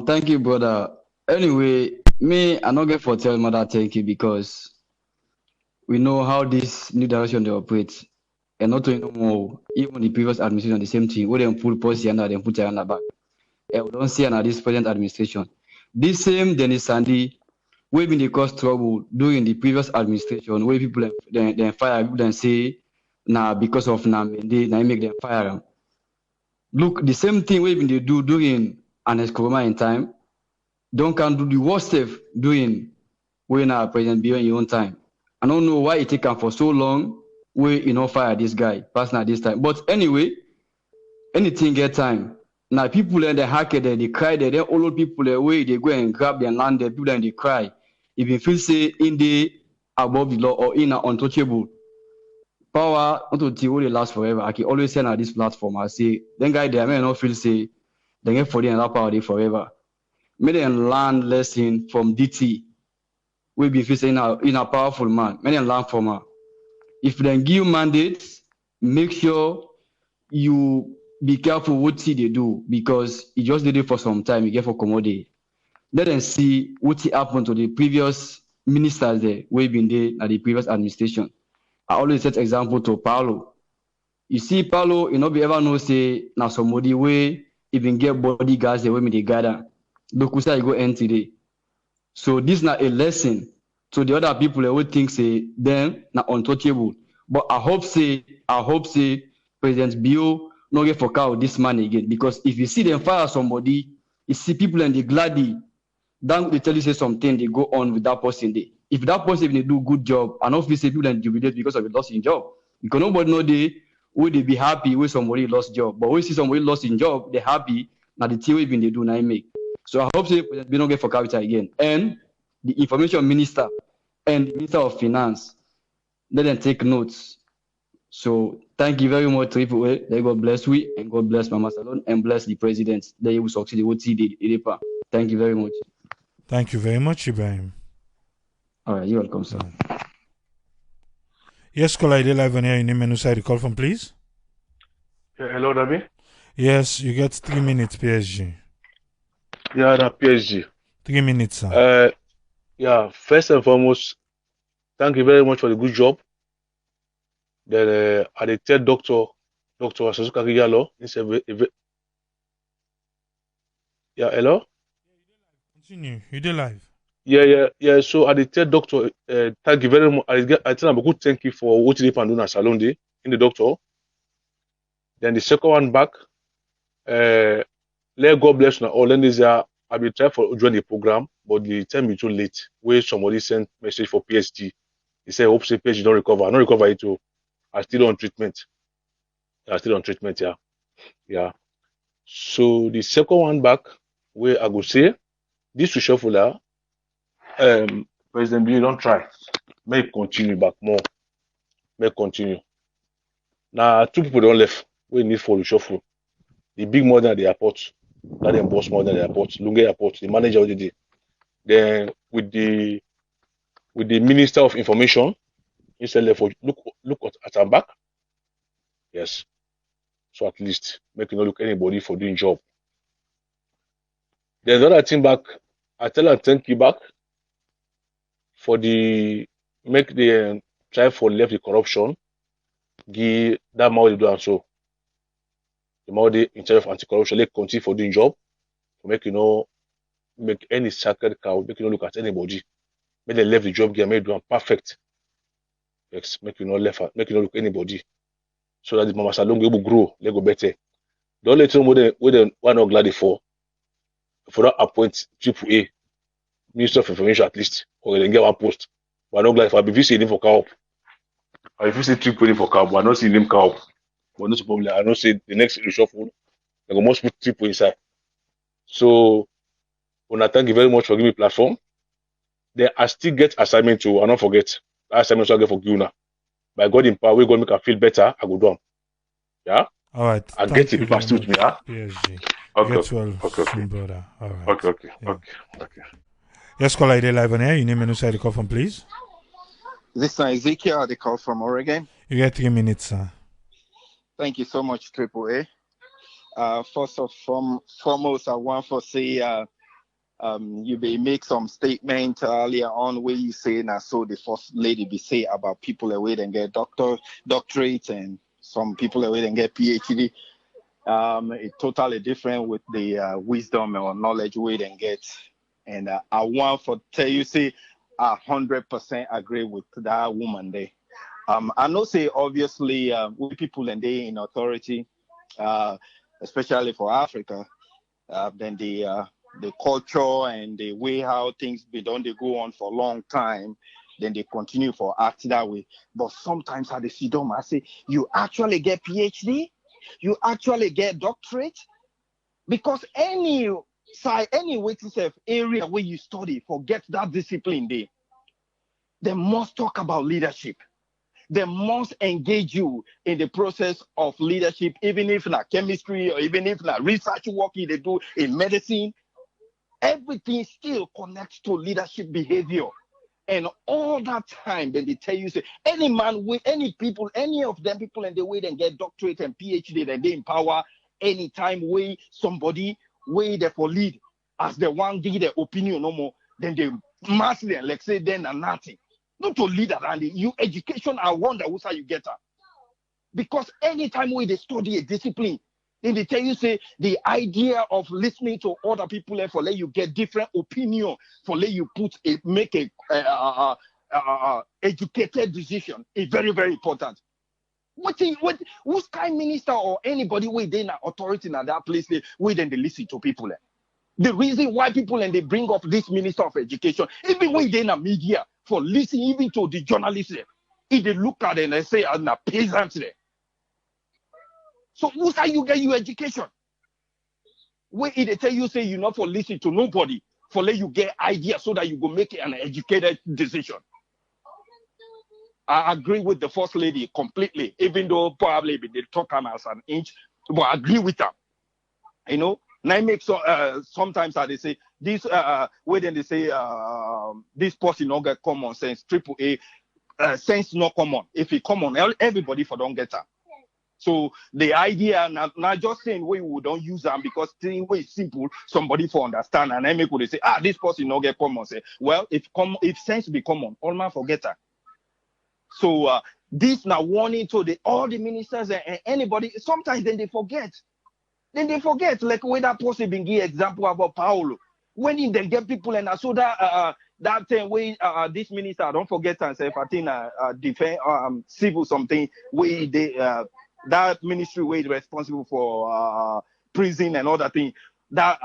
Thank you, brother. Anyway, I not get for tell mother thank you because we know how this new direction they operate. And not no more, even the previous administration, the same thing. Where they pull policy and then put it on the back. And we don't see under this present administration. This same Dennis Sandi, we been the cause trouble during the previous administration, where people then fire people then say, nah, because of they make them fire them. Look, the same thing we been they do during an Escoma in time, don't can do the worst stuff doing when President Bio in your own time. I don't know why it take him for so long. We fire this guy personally this time. But anyway, anything get time. Now people in the hack there, they cry there. Then all people there way they go and grab their land there. People then they cry. If you feel say in the above the law or in an untouchable power, not to they last forever. I can always say on this platform. I say then guy there may not feel say they get for the another power they forever. May they learn lesson from DT. We be facing in a powerful man. May they learn from her. If they give mandates, make sure you be careful what they do because you just did it for some time. You get for commodity. Let them see what happened to the previous ministers there, who been there at the previous administration. I always set example to Paulo. You see, Paulo, be ever know say now somebody way even get bodyguards the way me they gather. Dokusa you go end today. So this not a lesson to the other people that would think say them not untouchable. But I hope say presidentbio not get for cow this man again. Because if you see them fire somebody, you see people and they gladly, then they tell you say something, they go on with that person there. If that person they do good job, I don't feel say people and jubilate because of a loss in job. Because nobody know they would they be happy when somebody lost job. But when you see somebody lost in job, they're happy. Now the team even they do now make. So I hope say we don't get for capital again. And the information minister and the minister of finance, let them take notes. So thank you very much, Triple A. May God bless we and God bless Mama Salon and bless the president. They will succeed. Thank you very much. Thank you very much, Ibrahim. All right, you're welcome, sir. Yes, caller, I live on here. Your name and who the call from, please. Hello, Dabi. Yes, you get 3 minutes, PSG. Yeah, the PSG. 3 minutes, sir. Yeah, first and foremost, thank you very much for the good job. Then I did tell Dr. Sasuka Kigalo. Yeah, hello? Continue. You did live. Yeah. So I did tell Doctor, thank you very much. I tell him a good thank you for what you did do Salon Day in the doctor. Then the second one back, let God bless now. All then is I will try for join the program, but the time is too late. Where somebody sent message for PSG. He said, hope say PSG don't recover. I don't recover it too. I still on treatment. Yeah. So the second one back, where I go say, this reshuffle, presidentbio don't try. May continue back more. May continue. Now, two people don't left. We need for reshuffle. The big more than the airport. That them boss more than the airport. Lunge airport. The manager of the day. Then with the Minister of Information, instead of look at her back. Yes. So at least make you not look anybody for doing job. There's another thing back. I tell her thank you back for the make the try for left the corruption. Give that money do and so. The money in charge of anti-corruption, let continue for doing job. To make make any sacred cow, make look at anybody. Make they left the job gear, make do them perfect. Yes, make not look anybody. So that the Mama Salon will grow, they go better. The only thing we are not glad for that appoint AAA, Minister of Information at least, or they get one post. We're not glad for if you see him for cow. Or if you see AAA for cow, we're not seeing him cow. But no problem. I don't say the next reshuffle, they go must put AAA inside. So when I thank you very much for giving me platform. Then I still get assignment too. I don't forget. That assignment I get for Guna. By God in power, we're going to make her feel better. I go down. Yeah? All right. I get the paper still with me, yeah? PSG. Okay. Get well Okay. soon, brother. All right. Okay. Yeah. Yes, caller, I live on here. Your name and who the call from, please. This is Ezekiel, the call from Oregon. You get 3 minutes, sir. Thank you so much, AAA. First of foremost, I want to say you may make some statement earlier on where you say now so the first lady be say about people away and get doctorate and some people away and get PhD. It's totally different with the wisdom or knowledge we then get. And I want to tell you, say 100% agree with that woman there. I know say obviously we people and they in authority, especially for Africa, then the culture and the way how things be done, they go on for a long time. then they continue for act that way. But sometimes at the CDOM, I say, you actually get PhD, you actually get doctorate, because any waiting area where you study, forget that discipline there. They must talk about leadership. They must engage you in the process of leadership, even if not chemistry or even if not research work they do in medicine. Everything still connects to leadership behavior. And all that time, then they tell you, say, any man with any people, any of them people in the way they get doctorate and PhD, then they empower anytime way somebody way they for lead as the one give their opinion no more, then they mass them, like say then and nothing. Not to lead around you education, I wonder who's how you get her. Because anytime we they study a discipline, then they tell you say the idea of listening to other people for let you get different opinion, for let you make a educated decision is very, very important. Who's kind minister or anybody within authority in that place where then they listen to people. The reason why people and they bring up this minister of education, even within the media, for listening even to the journalists, if they look at it and they say, I'm a peasant there. So who's how you get your education? Where they tell you say you're not for listening to nobody, for let you get ideas so that you go make an educated decision. I agree with the first lady completely, even though probably they talk as an inch, but I agree with her. You know, now it makes sometimes they say this where then they say this person not get common sense, AAA sense not common. If it common, everybody for don't get her. So the idea not just saying we don't use them because thing way simple, somebody for understand and then make would say, this person not get common sense. Well, if sense be common, all man forget her. So this now warning to all the ministers and anybody. Sometimes then they forget. Like when that person been give example about Paulo. When he then get people and so that thing way this minister don't forget himself. I think defense civil something where they that ministry where responsible for prison and all that thing. That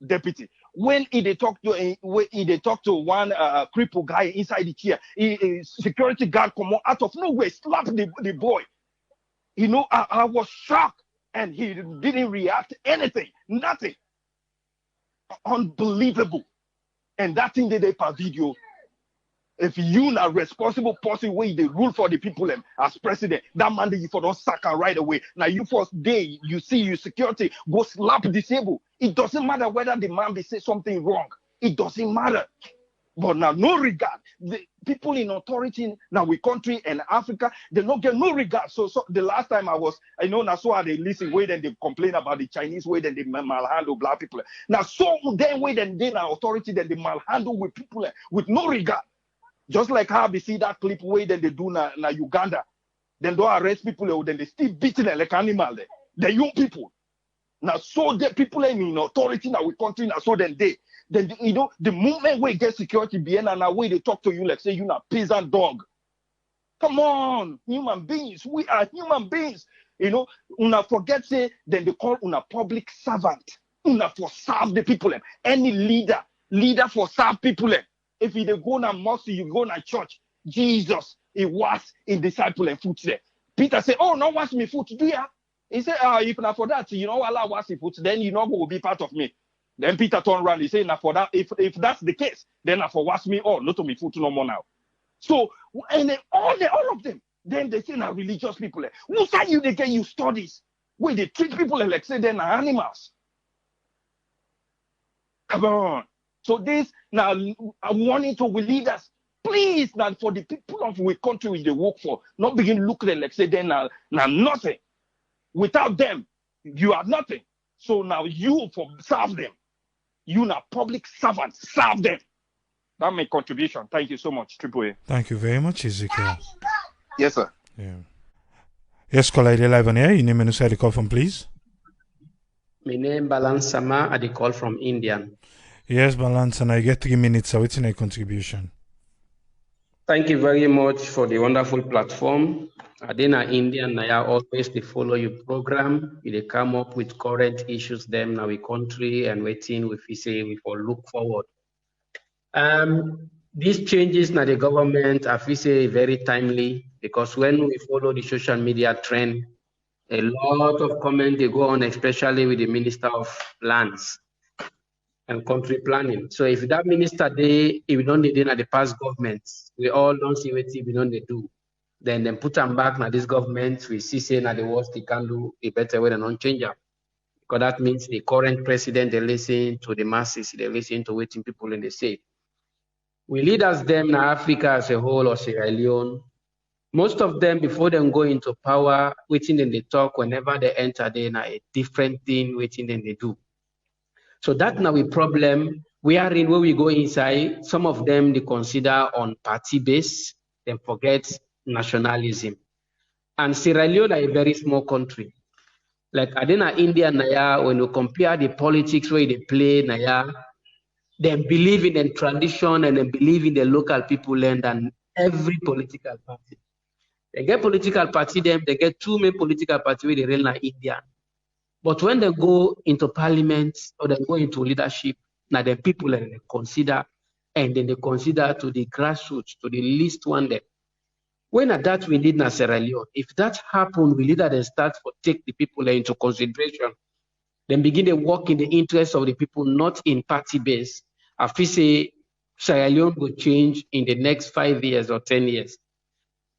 deputy. When they talk to one crippled guy inside the chair, security guard come out of nowhere, slap the boy. You know, I was shocked, and he didn't react anything, nothing. Unbelievable. And that thing they per video. If you not responsible person where they rule for the people as president, that man you for don't sack her right away. Now you first day you see your security go slap disabled. It doesn't matter whether the man they say something wrong. It doesn't matter. But now no regard. The people in authority now we country and Africa, they don't get no regard. So the last time I know so they listen way then they complain about the Chinese way then they malhandle black people. Now so then way then they now authority then they malhandle with people with no regard. Just like how we see that clip way then they do na Uganda. Then they arrest people, then they still beating them like animal. The young people. Now so the people in authority now we country now so then you know the moment we get security behind and now way they talk to you like say you not peasant dog. Come on, human beings. We are human beings. You know, una forget say then they call una public servant. Una for serve the people. Any leader for serve people. If you go to mosque, you go to church. Jesus, he was in disciple and foot there. Peter said, "Oh, no, wash me foot, do ya?" He said, "If not for that, you know, Allah wash your foot, then you know who will be part of me." Then Peter turned around. He said, "Now for that, if that's the case, then I for wash me all, not to me foot no more now." So and then all of them, then they say now religious people. Who say you they get you studies where they treat people like say they're animals? Come on. So this now I'm warning to we leaders, please now for the people of we country which they work for, not begin look at them like say they're now nothing. Without them, you are nothing. So now you for serve them. You now public servants, serve them. That my contribution. Thank you so much, AAA. Thank you very much, Ezekiel. Yes, sir. Yeah. Yes, caller, live on air. Your name and where you call from, please. My name is Balan Sama. I call from India. Yes, Balance, and I get 3 minutes. So it's in a contribution. Thank you very much for the wonderful platform. Adena Indian, I always they follow your program. They come up with current issues them now we country and waiting if we say we for look forward. These changes na the government, I feel say very timely, because when we follow the social media trend, a lot of comment they go on, especially with the Minister of Lands and Country Planning. So if that minister they if we don't need at the past government, we all don't see what we don't they do. Then put them back na this government, we see say na the worst they can do, a better way than non change am. Because that means the current president they listen to the masses, they listen to what people in the say. We leaders them in Africa as a whole or Sierra Leone, most of them before them go into power, waiting then they talk whenever they enter, they na a different thing, waiting then they do. So that now a problem. We are in where we go inside. Some of them they consider on party base, then forget nationalism. And Sierra Leone are a very small country. Like Adena India Naya, when you compare the politics where they play Naya, they believe in the tradition and they believe in the local people land than every political party. They get political party, them, they get two main political party where they reign like India. But when they go into parliament or they go into leadership, now the people and they consider, and then they consider to the grassroots, to the least one there. When at that we need na Sierra Leone, if that happen, we need that they start to take the people into consideration, then begin to work in the interest of the people, not in party base. I feel say Sierra Leone will change in the next 5 years or 10 years.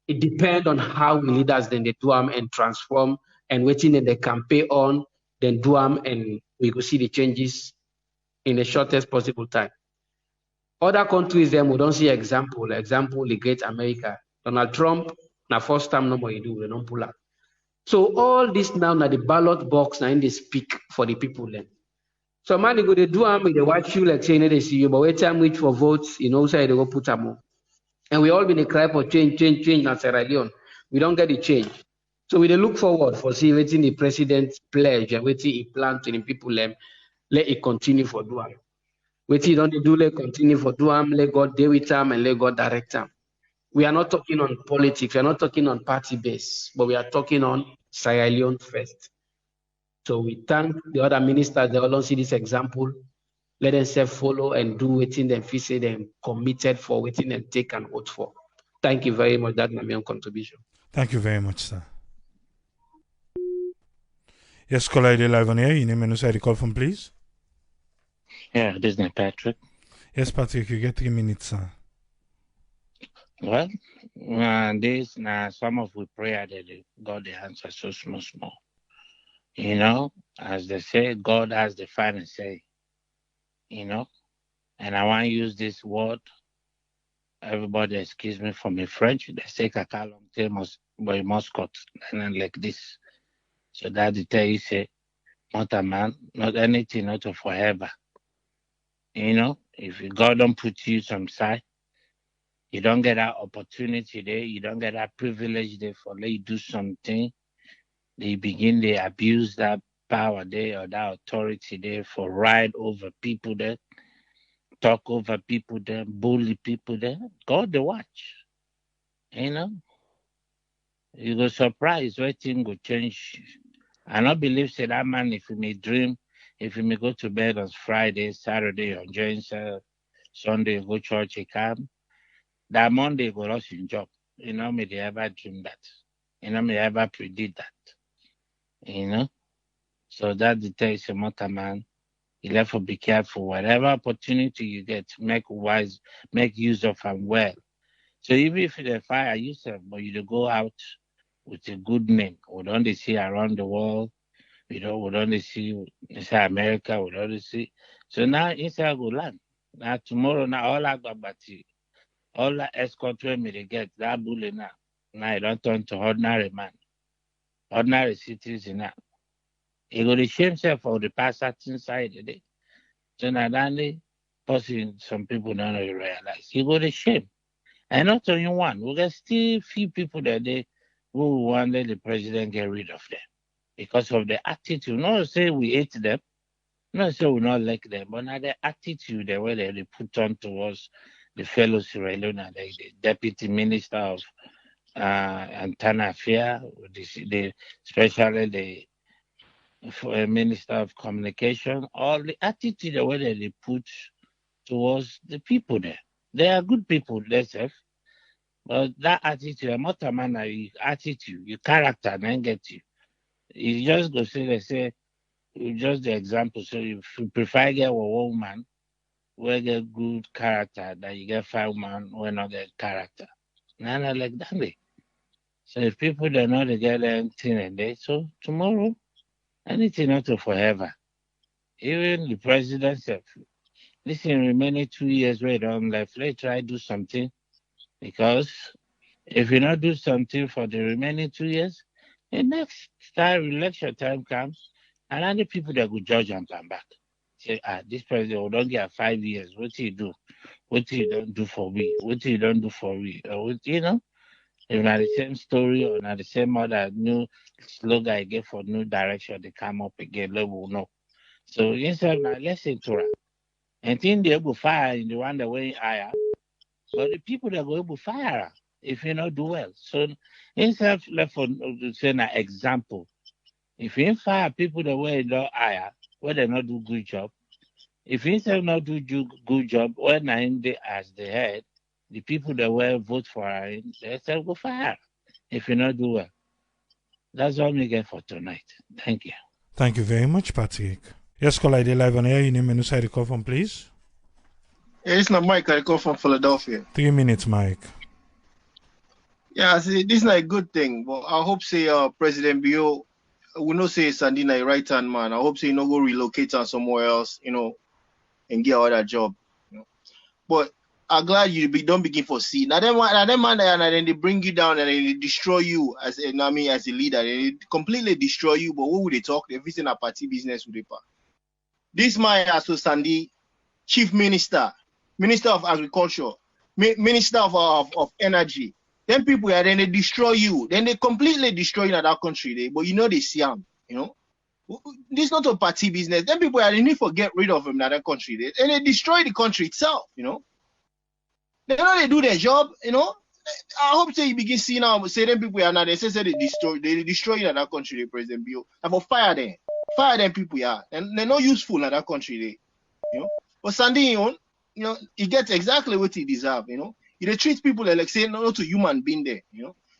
It depends on how we leaders then they do them and transform and waiting in the campaign on, then do them and we will see the changes in the shortest possible time. Other countries then we don't see example the great America. Donald Trump, na first time no more you do, we don't pull up. So all this now na the ballot box now in they speak for the people then. So man they go they do them, they watch you like saying they see you, but wait time wait for votes, say they go put them on. And we all been a cry for change in Sierra Leone. We don't get the change. So we look forward for see waiting the president pledge and waiting he plan to the people let it continue for Duam. Waiting don't do let continue for Duam, let God deal with them and let God direct them. We are not talking on politics, we are not talking on party base, but we are talking on Sierra Leone first. So we thank the other ministers, they all see this example. Let them self follow and do waiting them feel say them committed for waiting them take and vote for. Thank you very much. That's my main contribution. Thank you very much, sir. Yes, caller ID live on air. Your name and where you call from, please. Yeah, this is Patrick. Yes, Patrick, you get 3 minutes, sir. Well, this now some of we prayer that God the answer so small. As they say, God has the final say. And I want to use this word. Everybody excuse me for my French. They say caca boy mascot and like this. So that the tell you say, not a man, not anything, not forever. If God don't put you some side, you don't get that opportunity there, you don't get that privilege there for let you do something. They begin to abuse that power there or that authority there for ride over people there, talk over people there, bully people there. God the watch. You go surprise where things go change. I not believe say that man if he may dream, if he may go to bed on Friday, Saturday, on Sunday, go church, he come. That Monday go lost in job. May they ever dream that. May they ever predict that. So that the takes a matter, man. You have to be careful. Whatever opportunity you get, make use of them well. So even if they fire yourself, but you go out with a good name. We don't see around the world. We don't see inside America. We don't see. So now inside go land. Now tomorrow, now all I got all that escort when me they get that bully now. Now it don't turn to ordinary man, ordinary citizen now. He go to shame himself for the past inside the day. So now that person, some people don't realize. He go to shame. And not only one, we got still few people that they who want let the president get rid of them because of the attitude. Not say we hate them, not say we not like them, but now the attitude, the way they put on towards the fellow Sierra Leone, like the deputy minister of internal affairs, especially the minister of communication, all the attitude, the way they put towards the people there. They are good people, themselves. But that attitude, a motor man, attitude, your character, then get you. You just go say, they say, just the example. So if you prefer get a woman, we get good character, than you get 5 man, we not get character. None like that way. So if people don't know they get anything in there, so tomorrow, anything not to forever. Even the president said, listen, remaining 2 years wait on left, let's try do something. Because if you not do something for the remaining 2 years, the next time election time comes, and other people that will judge and come back. Say, this president will don't get 5 years. What do you do? What do you don't do for me? What do you don't do for me? Or what, if not the same story or not the same other new slogan I get for new direction, they come up again, they will know. So instead now listen to her. And think they will fire in the one that way higher. But the people that go able fire her if you not do well. So instead of left for to say an example. If you fire people the way they hire, where they not do good job. If you instead not do good job, when I am the as the head, the people that will vote for her, they say go fire. If you not do well. That's all we get for tonight. Thank you. Thank you very much, Patrick. Yes, caller, I live on air. Your name and who side you call from, please? Yeah, it's not Mike. I call from Philadelphia. 3 minutes, Mike. Yeah, see, this is not a good thing, but I hope say presidentbio we know say Sandi na a right hand man. I hope say no go relocate her somewhere else, and get other job. But I'm glad you don't begin for C. Now them man and then they bring you down and they destroy you as a leader. They completely destroy you. But what would they talk? They're visiting a party business with the part. This man also Sandi, Chief Minister, Minister of Agriculture, Minister of Energy. Then people then they destroy you. Then they completely destroy you in that country. But they see them, This is not a party business. Then people they need to get rid of them in that country. And they destroy the country itself, They know they do their job, I hope say you begin see now, say them people are now they say they destroy you in that country, presidentbio. And for fire them people, yeah. And they're not useful in that country, But Sandi, he gets exactly what he deserves, They treat people like saying not to human being there,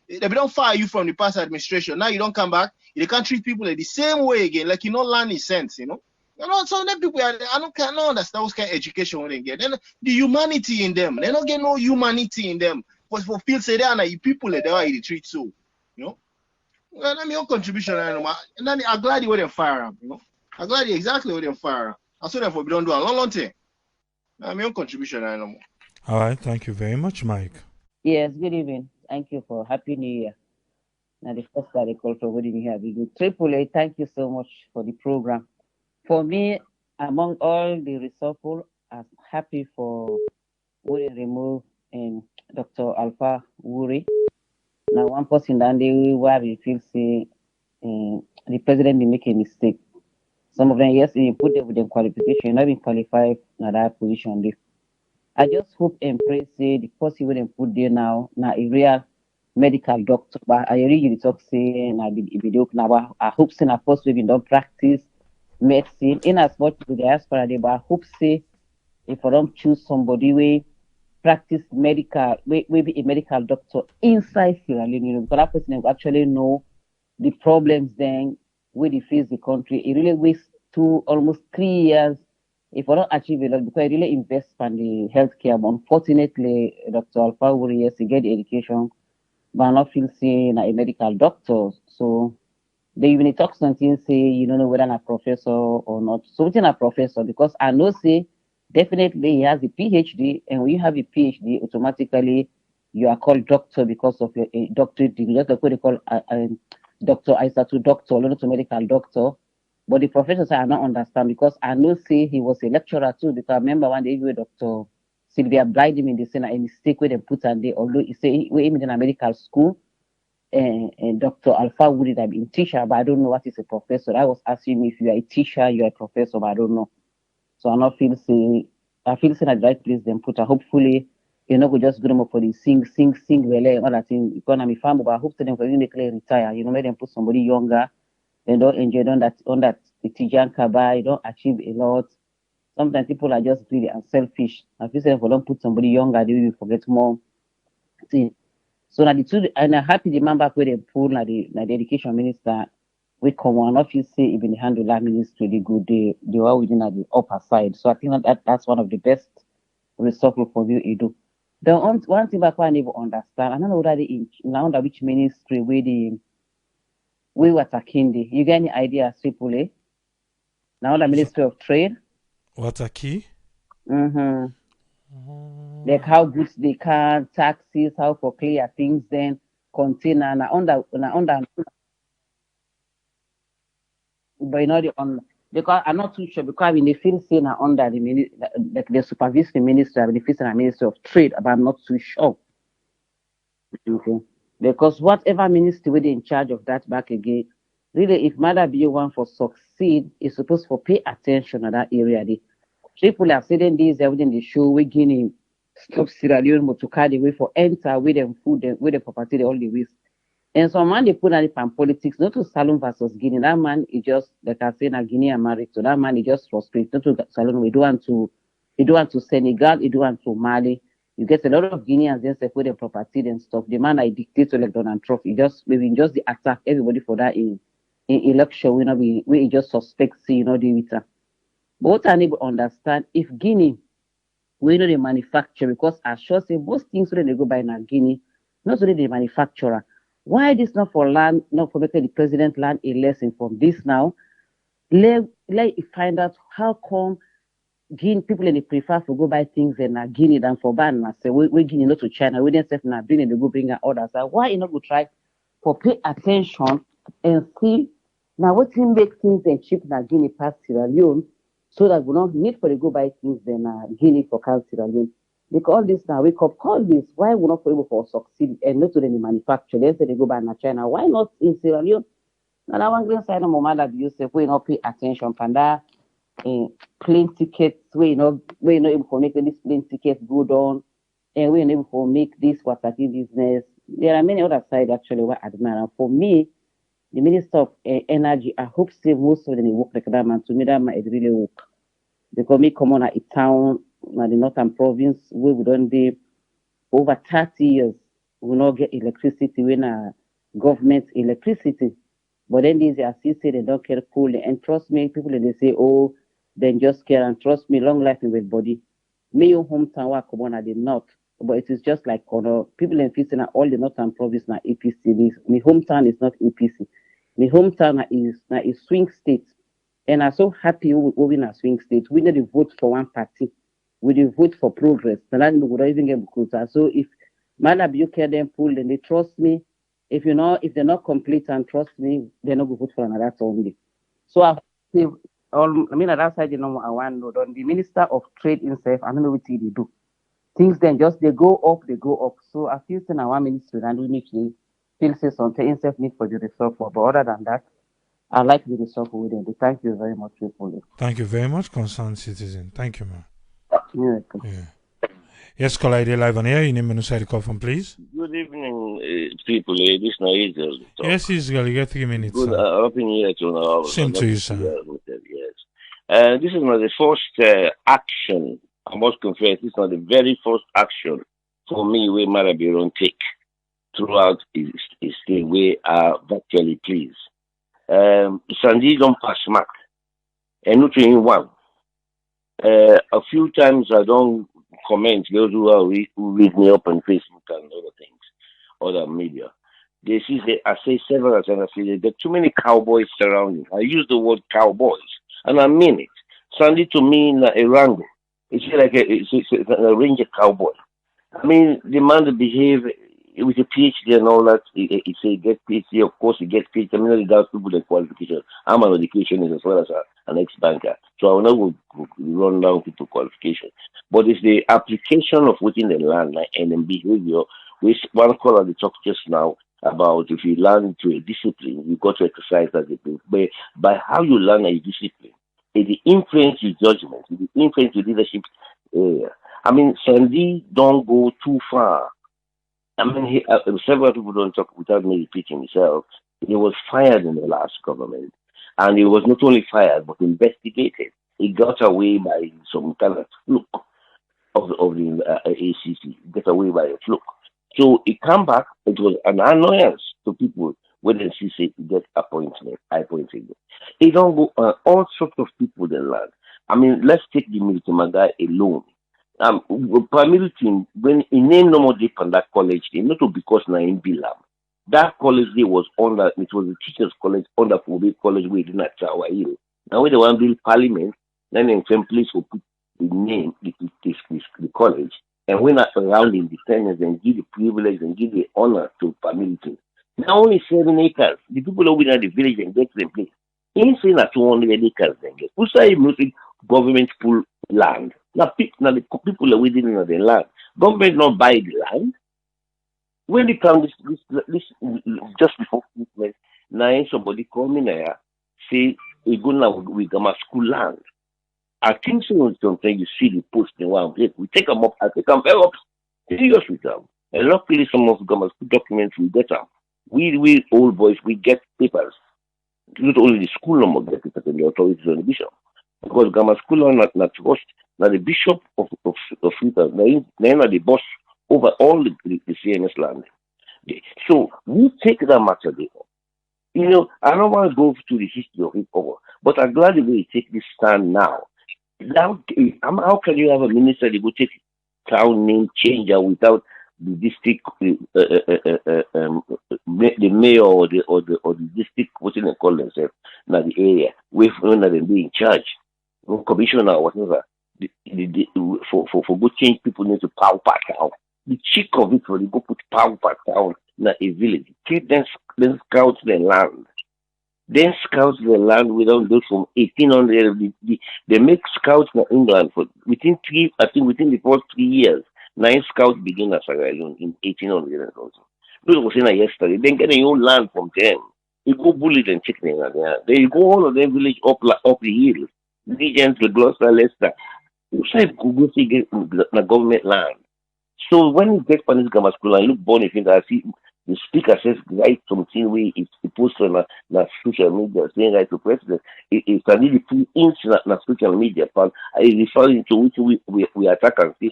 They don't fire you from the past administration. Now you don't come back, they can't treat people like the same way again, like you not learn his sense, so them people I cannot understand what kind of education they get. Then the humanity in them, they don't get no humanity in them. But for feel say they are people that they treat so, Well, that's my own contribution, and then I'm glad you wouldn't fire him, I'm glad you exactly wouldn't fire him. I saw them for don't do a long time. That's my own contribution, All right, thank you very much, Mike. Yes, good evening. Thank you for Happy New Year. Now, the first that I call for good evening here. Triple A, thank you so much for the program. For me, among all the reshuffle, I'm happy for we remove Dr. Alpha Wuri. Now, one person that they where we feel say the president be making a mistake. Some of them, yes, he put them with them qualification, not been qualified in that position. I just hope and pray say the person we put there now a real medical doctor. But I really talk say na be now. I hope say na first we don't practice medicine in as much as the diaspora there, but I hope say if I don't choose somebody we practice medical, maybe a medical doctor inside Sierra Leone, because that person will actually know the problems then where they face the country. It really wastes almost 3 years if I don't achieve a lot because I really invest in the healthcare. But unfortunately, Dr. Alpha Wuri, yes, he get the education, but I not feel saying a medical doctor. So they even talk something say you don't know whether I'm a professor or not. So within a professor, because I know say definitely he has a PhD, and when you have a PhD, automatically you are called doctor because of your doctorate degree. That's what they call doctor. I start to doctor, not to medical doctor. But the professors I not understand because I know say he was a lecturer too. Because I remember one day with Dr. Sylvia Bride him in the Senate a mistake where they put on there, although he say we in a medical school. And Dr. Alpha Woody have been teacher, but I don't know what is a professor. I was asking if you are a teacher, you are a professor, but I don't know. So I not feel say at the right place then put her. Hopefully, we just go them up for the sing well all that thing economy farm, but I hope to them for you make retire. Make them put somebody younger, they don't enjoy on that the Tijan Kaba, you don't achieve a lot. Sometimes people are just greedy and selfish. If you say if we don't put somebody younger, they will forget more thing. So now the two and I'm happy the man back where they pull the education minister we come on if you say even the handle that ministry the good they are within at the upper side. So I think that's one of the best resources for you do. The one thing back I never understand, I don't know whether they in now under which ministry where the we were attacking the you get any idea, Triple A? Now the Ministry of Trade. What a key? Mm-hmm. Like how goods they can, taxes, how for clear things, then container, na under, but you know the on because I'm not too sure because I mean they feel say na under the like the supervisory ministry, I mean the feel say na Ministry of Trade, but I'm not too sure. Okay. Because whatever ministry will in charge of that back again, really if Mother be one for succeed, is supposed to pay attention to that area. The people have said in these within the show we Guinea stop Sierra Leone motocar the way for enter with them food with the property the all the ways. And some man they put on it from politics, not to Salon versus Guinea. That man is just like I say na Guinea and married. So that man is just frustrated. Not to Salon, we do want to Senegal, we do want to Mali. You get a lot of Guineans then say put their property and stuff. The man I dictate like Donald Trump. He just maybe just the attack everybody for that in election. We just suspect see, the with her. But what I need to understand if Guinea we know the manufacture because I sure say most things when they go by in Guinea, not only the manufacturer. Why this not for land, not for making the president learn a lesson from this now? Let it find out how come Guinea people they prefer to go buy things in Guinea than for ban. I say we Guinea not to China, we didn't say now bring they go bring out others. Why you not go try for pay attention and see now what him make things and cheap na Guinea past Sierra Leone so that we don't need for the go buy things then Guinea for Sierra Leone. Because all this now wake up call this why we not for able for succeed and not to the manufacture. They say they go buy in China. Why not in Sierra Leone? Now that one green side of my mother you say we not pay attention for that plane tickets we not able to make this plane tickets go down and we're able to make this waterfall business. There are many other sides actually what I admire. And for me, the Minister of Energy, I hope say most of them they work like that man. To me, that man is really work. Because me come on a town, the northern province, where we don't be over 30 years, we not get electricity when government electricity. But then these are still say they don't care cool. And trust me, people they say, oh, then just care and trust me, long life in body. Me your hometown wa come on at the north. But it is just like people in Fisina, all the northern province na APC. My hometown is not APC. My hometown is swing state. And I'm so happy we win a swing state. We need to vote for one party. We need to vote for progress. And then we would even get Bukuta. So if Madam you care them pull and they trust me, if they're not complete and trust me, they're not going to vote for another only. So I mean, at that side, I want to know on the Minister of Trade himself, I don't know what he do. Things then just they go up. So I feel saying I want ministry and we need to feel say something himself need for the resolve for. But other than that, I like the resolve with it. Thank you very much, people. Thank you very much, concerned citizen. Thank you, man. Yeah. Yeah. Yes, call ID live on air. You name and side call from, please. Good evening, people. This is Israel. Yes, Israel. You get 3 minutes. Good. Happy New Year to all. Same to you, sir. Yes. This is not the first action. I must confess, this is not the very first action for me where Marabiron take throughout his stay where I virtually please. Sandi don't pass mark. And not in one. A few times I don't comment those who read me up on Facebook and other things, other media. They see I say several times, I say there are too many cowboys surrounding. I use the word cowboys, and I mean it. Sandi to me in a rango. It's like a ranger cowboy. I mean, the man to behave with a PhD and all that. He say get PhD, of course he gets PhD. I mean, that's people the qualification. I'm an educationist as well as an ex-banker, so I will not go run down people qualification. But it's the application of within the land and then behavior, which one caller they talked just now about. If you learn to a discipline, you got to exercise that discipline. But by how you learn a discipline, it influence your judgment, it influence your leadership area. I mean, Sandi don't go too far. I mean, several people don't talk without me repeating myself. He was fired in the last government, and he was not only fired but investigated. It got away by some kind of fluke of the ACC, get away by a fluke. So it come back. It was an annoyance to people when they see say to get appointed. It don't go all sorts of people they land. I mean, let's take the military guy alone. Primary team when in name no more they conduct college, they not because na in Bilam. That college day was under it was the teachers college under Fobe College we did not Tower Hill. Now when they want to build parliament, then in same place for put the name the college and when not around independence and give the privilege and give the honor to family team. Now only 7 acres. The people who win at the village and get them place. Ain't saying that 200 acres then get. Who say music government pull land? Now, now the people are within the land. Government not buy the land. When they come this just before Christmas, now somebody come in here say we go now we got my school land. I think so sometimes you see the post in one place. We take them up, I take them very up serious with them. And luckily some of the school documents we get them. We old boys we get papers. Not only the school number get papers and the authorities on the bishop. Because Gamma School are not trust. Now the bishop of Freetown, now the boss over all the CNS land. So we take that matter there. You know, I don't want to go to the history of it over, but I'm glad the way you take this stand now. Now, how can you have a minister that go take town name changer without the district, the mayor or the district, what they call themselves, now the area, with when they be in charge, commissioner or whatever. For good change, people need to power part town. The chick of it, when they go put power part town in a village, take them scout the land. Then scouts the land without those from 1800. They make scouts in England for within the first 3 years. 9 scouts begin as a in 1800 and also. Those was in yesterday. Then get a own land from them. You go bully them chicken there. Then you go all of them village up the hill. Regents, Gloucester, Leicester. You say go see get the government land. So when you get Spanish grammar school and look born if I see the speaker says write something where it's posted on social media saying right to president. It's a really 2 inch na social media but I referring to which we attack and say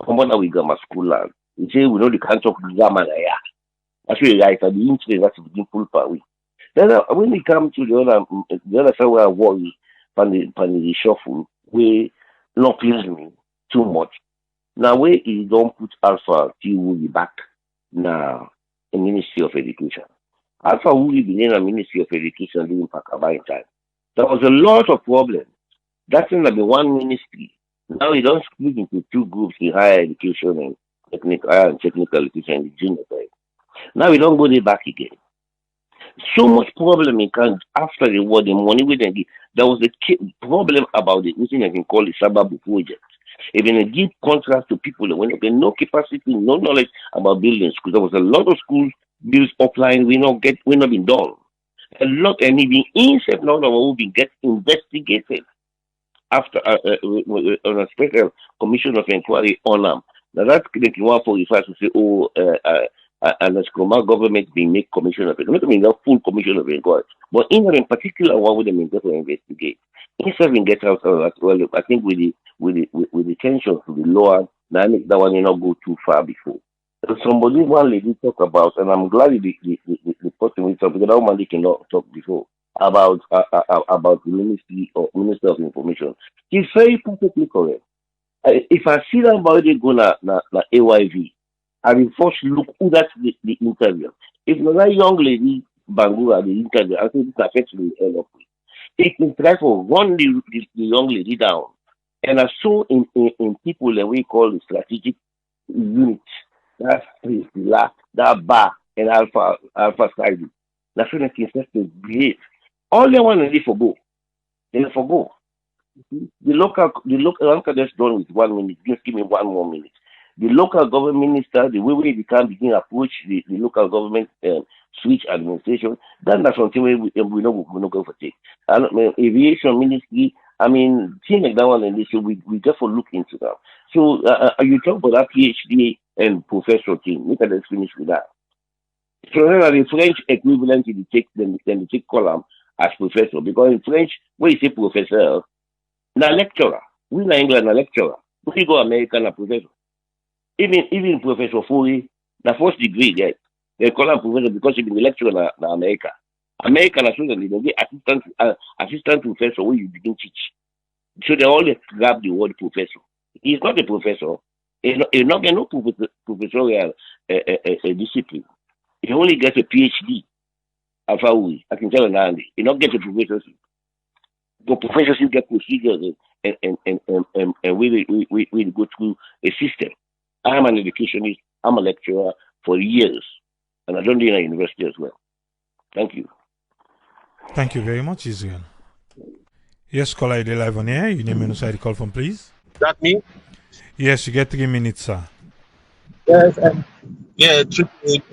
come on we grammar school land. We say we know the can't talk grammar there. Actually right at the incident that's within full power. Then when we come to the other side where I worry on the reshuffle, we not please me too much. Now where he don't put Alpha T will be back now in Ministry of Education. Alpha will be in a Ministry of Education during Pakaba time. There was a lot of problems. That's in the one ministry. Now he don't split into 2 groups in higher education and technical education and the junior side. Now we don't go there back again. So much problem in country after the war, the money we didn't give. There was a problem about it, which I can call the Sababu project. Even a give contrast to people when they no capacity, no knowledge about building schools. There was a lot of schools built offline, we not been done. A lot and even insect now will be get investigated after on a special commission of inquiry on them. Now that's the 145 to say, and the Skroma government being make commission of it. Not mean not full commission of inquiry, but in particular one would mean to investigate. Instead of get out of that, well, I think with the tension to the lower, that one may not go too far before. So somebody one lady talk about, and I'm glad the person we talk because that one they cannot talk before about the Minister of Information. He's very perfectly correct. If I see somebody go na AYV, I will first look who that's the interview. If not that young lady Bangura the interview, I think this affects the end of it. They can try for run the young lady down. And I saw in people that we call the strategic unit, that's that bar and alpha side. That's when they can behave. All they want to do for go. They for go. The local just done with 1 minute. Just give me 1 more minute. The local government minister, the way they can begin approach the local government switch administration, then that's something we not go for take. And aviation ministry, I mean, things like that one and this, so we therefore look into that. So you talk about that PhD and professor thing. Let us finish with that. So then the French equivalent, they take column as professor because in French, when you say professor, Na lecturer. We na England na lecturer. We go America na professor. Even Professor Foley, na first degree there. They call him professor because he been lecturer na America. America na so they get assistant professor when you begin teach. So they always grab the word professor. He's not a professor. He's not get no professorial discipline. He only gets a PhD. I can tell you now. He not get a professorship. The professorship get procedures and we go through a system. I'm an educationist. I'm a lecturer for years, and I don't do it at university as well. Thank you. Thank you very much, Israel. Yes, caller, you're live on air. Your name and the call from, please. That me? Yes, you get 3 minutes, sir. Yes,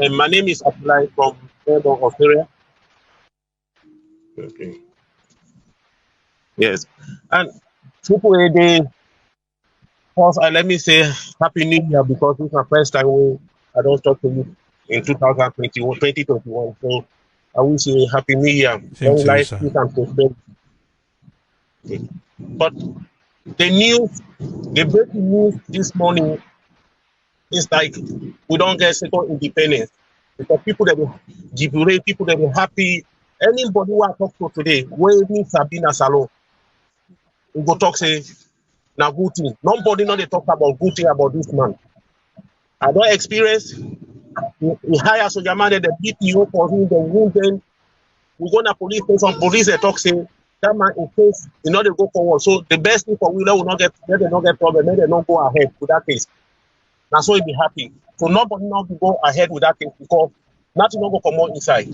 my name is Abdullah from Melbourne, Australia. Okay. Yes, and Triple A Day. First, let me say Happy New Year because this is my first time I don't talk to you in 2021. So I wish you a Happy New Year. Same to you, Life, sir. peace, and prosperity. Okay. But the breaking news this morning is like we don't get second independence because people that will jubilate, people that are happy. Anybody who I talk to today, where me Sabina Salon, we go talk say na good thing. Nobody know they talk about good thing about this man. I don't experience. We hire soldier man, the BPO for him, the wound. We go to police station, police they talk say that man in case they go forward. So the best thing for we will not get, let them not get problem, let them not go ahead with that case. That's why be happy. So nobody not to go ahead with that case because nothing not go come out inside.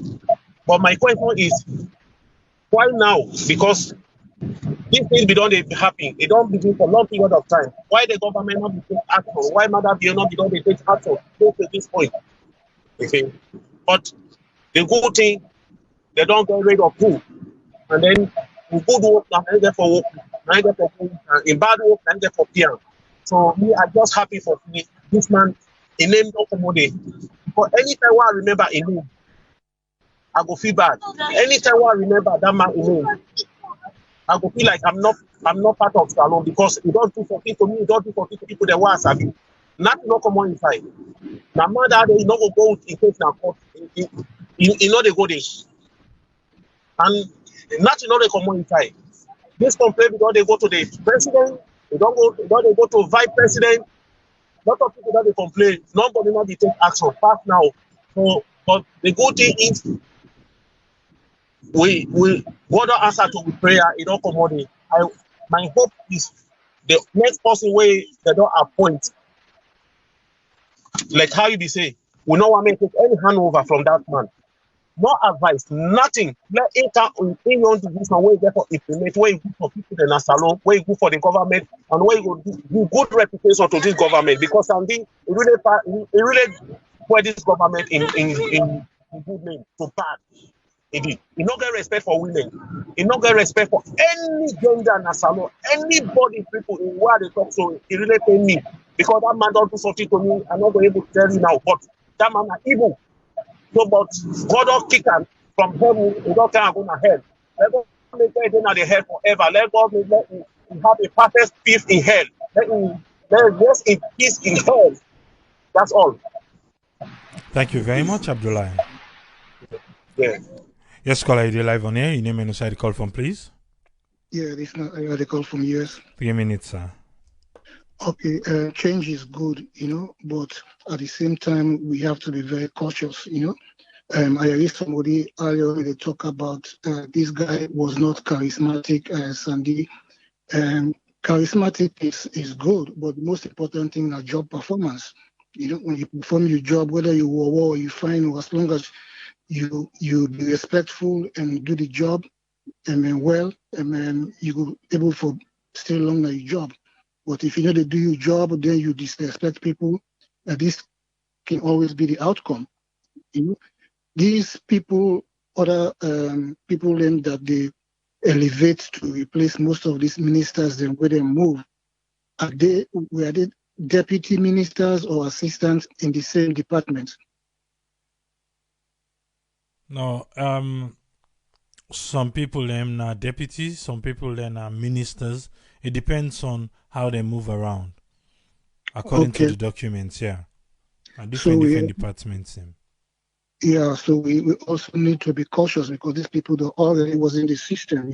But my question is, why now? Because these things be done, they be happy. They don't begin for long period of time. Why the government not be take action? Why Mother Bill not be done, they take action to this point? Okay. But the good thing, they don't get rid of who. And then in good work, and get for work, and get for good, and in bad work, and get for peer. So me, I'm just happy for me. This man, he named no commodity. But anytime I remember a name, I go feel bad. Anytime I remember that man in name, I go feel like I'm not part of Salon because he don't do for people to me, he don't do for people that want Sabi. Nothing not come on inside. Now man that day, he not go in case na court. He know they go there. And nothing not they come on inside. This complaint because they go to the president, they don't go to vice president. A lot of people that they complain, nobody not be take action fast now. So but the good thing is we God don't answer to prayer, it don't come on. My hope is the next person way they don't appoint, like how you be say, we no want to take any handover from that man. No advice, nothing. Let it come in on to this one where you get for implement, where you go for people in a salon, where you go for the government, and where you go do good reputation to this government because Sandi really put this government in good name to bad. Indeed. He not get respect for women. He not get respect for any gender in a salon, anybody people in where they talk so he really pay me because that man don't do something to me. I'm not going to tell you now, but that man are evil. So, but God don't kick him from heaven. He don't can't go to hell. Let God make him at the hell forever. Let God let him have a perfect peace in hell. Let rest in peace in hell. That's all. Thank you very much, Abdullah. Yeah. Yes, caller, you're live on air. Your name and the call from, please. Yeah, this is the call from US. 3 minutes, sir. Okay, change is good, but at the same time, we have to be very cautious, I heard somebody earlier they talk about this guy was not charismatic as Sandi. Charismatic is good, but the most important thing is job performance. When you perform your job, whether you war or you find, or as long as you be respectful and do the job and then well, and then you able for stay long at your job. But if you know to do your job, then you disrespect people, this can always be the outcome. These people, other people then that they elevate to replace most of these ministers, then where they move, were they deputy ministers or assistants in the same department? No, some people them are deputies, some people then are ministers, It depends on how they move around. According to the documents, yeah. Different departments. Yeah, so we also need to be cautious because these people that already was in the system,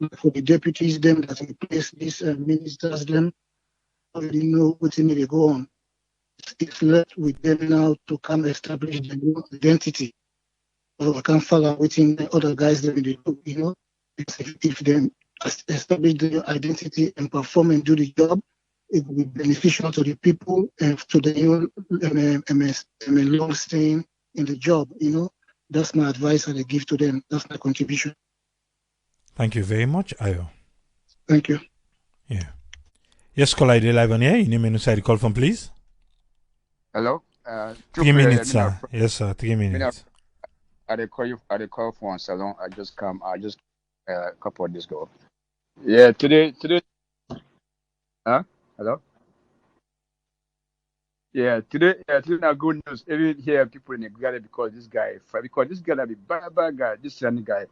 Like for the deputies, them that replace these ministers, them already know what's in they go on. It's left with them now to come establish the new identity. So I can follow within the other guys that they do, If they establish the identity and perform and do the job, it will be beneficial to the people and to the long staying in the job, That's my advice I give to them. That's my contribution. Thank you very much, Ayo. Thank you. Yeah. Yes, call ID live on here. You name and inside the call from, please. Hello. 3 minutes, sir. Yes, sir. 3 minutes. I call for a salon. I just a couple of days ago. Yeah, today. Huh? Hello. Yeah, today now good news. Even here people in the gallery because this guy be bad guy. This Sandi guy.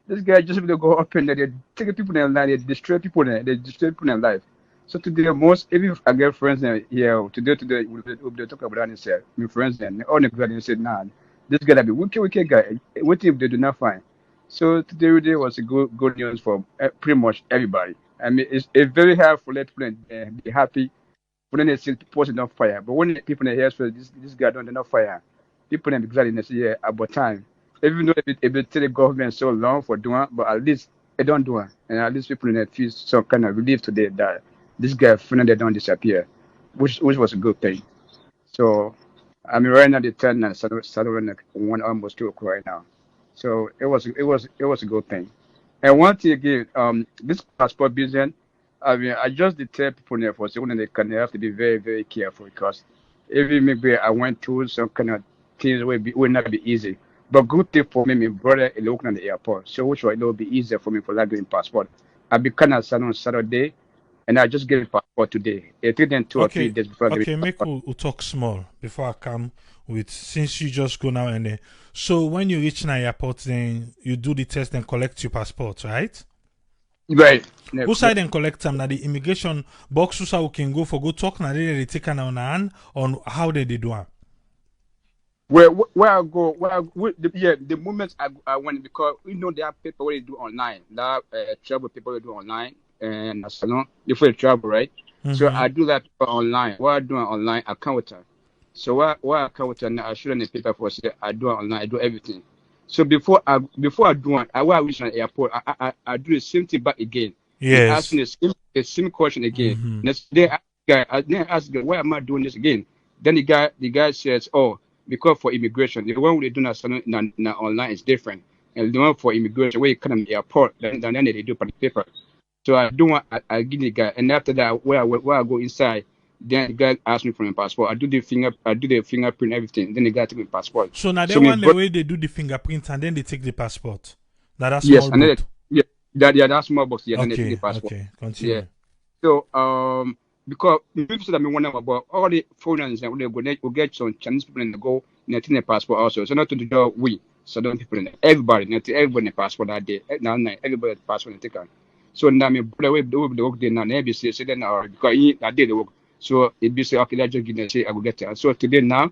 This guy just will go up and they take people in their life, they destroy people in their life. So today even if I get friends here today we'll talk about that and say my friends and all the guys said nah, this guy be wicked guy. What if they do not find? So today was a good news for pretty much everybody. I mean it's very hard for let people be happy when they see people not fire. But when people in here say this guy don't not fire, people in the glad in this year about time. Even though it take the government so long for doing, but at least they don't do it, and at least people in that feel some kind of relief today that this guy finally don't disappear, which was a good thing. So I mean right now the 10 and Saturday one almost 2 o'clock right now, so it was a good thing. And one thing again, this passport business, I mean I just tell people there for when they have to be very very careful because even maybe I went through some kind of things will not be easy. But good thing for me, my brother is looking at the airport. So which will be easier for me for like getting passport. I be kind of on Saturday and I just get a passport today. It took them 2 or 3 days before I get make we'll talk small before I come with since you just go now and then. So when you reach the airport then you do the test and collect your passport, right? Right. Who side and collect them? Now the immigration box who can go talk now they take an on hand on how they do it. Where I go, the moment I went because they have paper where they do online, that travel paper they do online and salon before you travel, right? So I do that online. What I do online, I count with her. So what I count with her now, I show them the paper for say I do it online, I do everything. So before I do it, when I reach an airport, I do the same thing back again. Yes. They ask me the same question again. Next day I ask the guy, why am I doing this again? Then the guy says, oh, because for immigration, the one we do now online is different. And the one for immigration, where you come to the airport, then they do for the paper. So I do want I give the guy, and after that, where I go inside, then the guy asks me for my passport. I do the fingerprint, everything. Then the guy take my passport. So now they want the way they do the fingerprint and then they take the passport. That's small box. That's small box. Yeah, okay, then they take the passport. Okay, continue. Yeah. So because people said I'm wondering about all the foreigners and we get some Chinese people in the go and the passport also. So not to do so don't people in everybody in the passport that day. Now everybody passport in take on. So now me brother we do the work then now maybe say then because I did the work. So it be say okay let's just give them say I will get it. So today now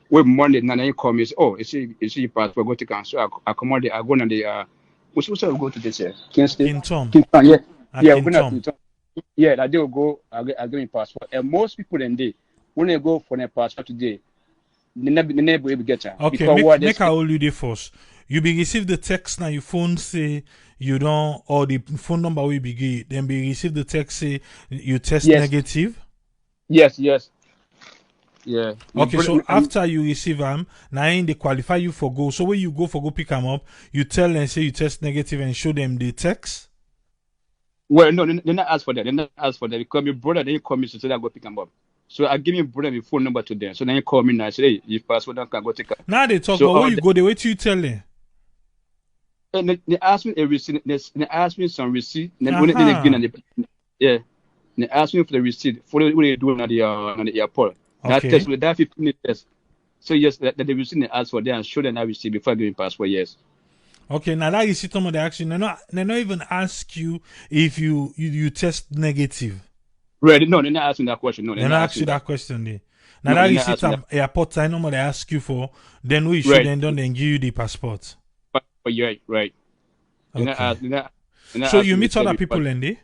we Monday now they call me say oh it's your passport go take on. So I come on there I go on the which we go to this Kintom. Yeah, we're gonna Kintom. Yeah, that they will go. I get my passport, and most people then when they go for their passport today, they never able get it. Okay, make I hold you there first. You be receive the text now. Your phone say you don't, or the phone number will be give. Then be receive the text say you test negative. Yes. Yeah. Okay, so after you receive them, now they qualify you for go. So when you go for go pick them up, you tell them say you test negative and show them the text. Well, no, they not ask for that. They not ask for that because my brother then call me to say I go pick them up. So I give my brother my phone number to them. So then he call me now. I say, hey, if passport don't can go take it. Now they talk about where you go. They wait till you tell them. And they ask me a receipt. They ask me some receipt. Then when they they ask me for the receipt for what they do on the airport. That test with that 15 test. So yes, that the receipt they ask for them and show them that receipt before giving passport. Yes. Okay, now that receipt they ask you, they not even ask you if you test negative. Right? No, they're not asking that question. No, They they're not not ask you asking that that. question there. Now No, that they're not receipt asking that. airport I know they ask you for, then we should Right. then give you the passport. But yeah, right. They're not Okay. asking. They're not So you asking me meet to tell other me people what. in there?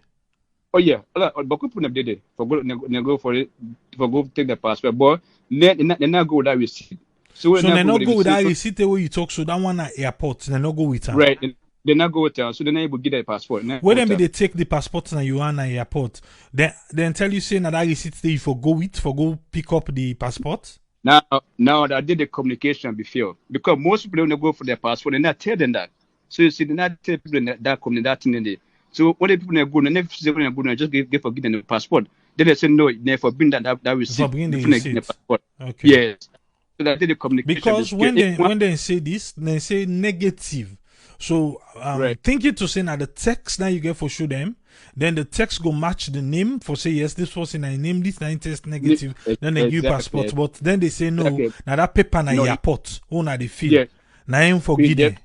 Oh yeah, but people never did it. For go for it, for go take the passport. But they not go with that receipt. So when So they they go not with the go with that receipt, receipt the way you talk. So that one at airport, they not go with them. right? They not go with them. So they not able to get the passport. They not Where go then with be they them. take the passport and you are at airport. Then tell you say that receipt there you for go with for go pick up the passport. Now I did the communication before because most people don't go for their passport. They not tell them that. So you see, they not tell people that community that thing in there. So when the people they go, they never say when they go, they just give for getting the passport. Then they say no, they forbidden that receipt For bringing the before they get the receipt. passport. Okay. Yes. So I did the communication Because before. when they say this, they say negative. So Right. thinking to say now the text now you get for show them, then the text go match the name for say yes, this was in a name, this nine test negative, then they give you passport. But then they say no, Exactly. now that paper na No, airport, oh na the field. Yes. Now aim for Yes. Guinea.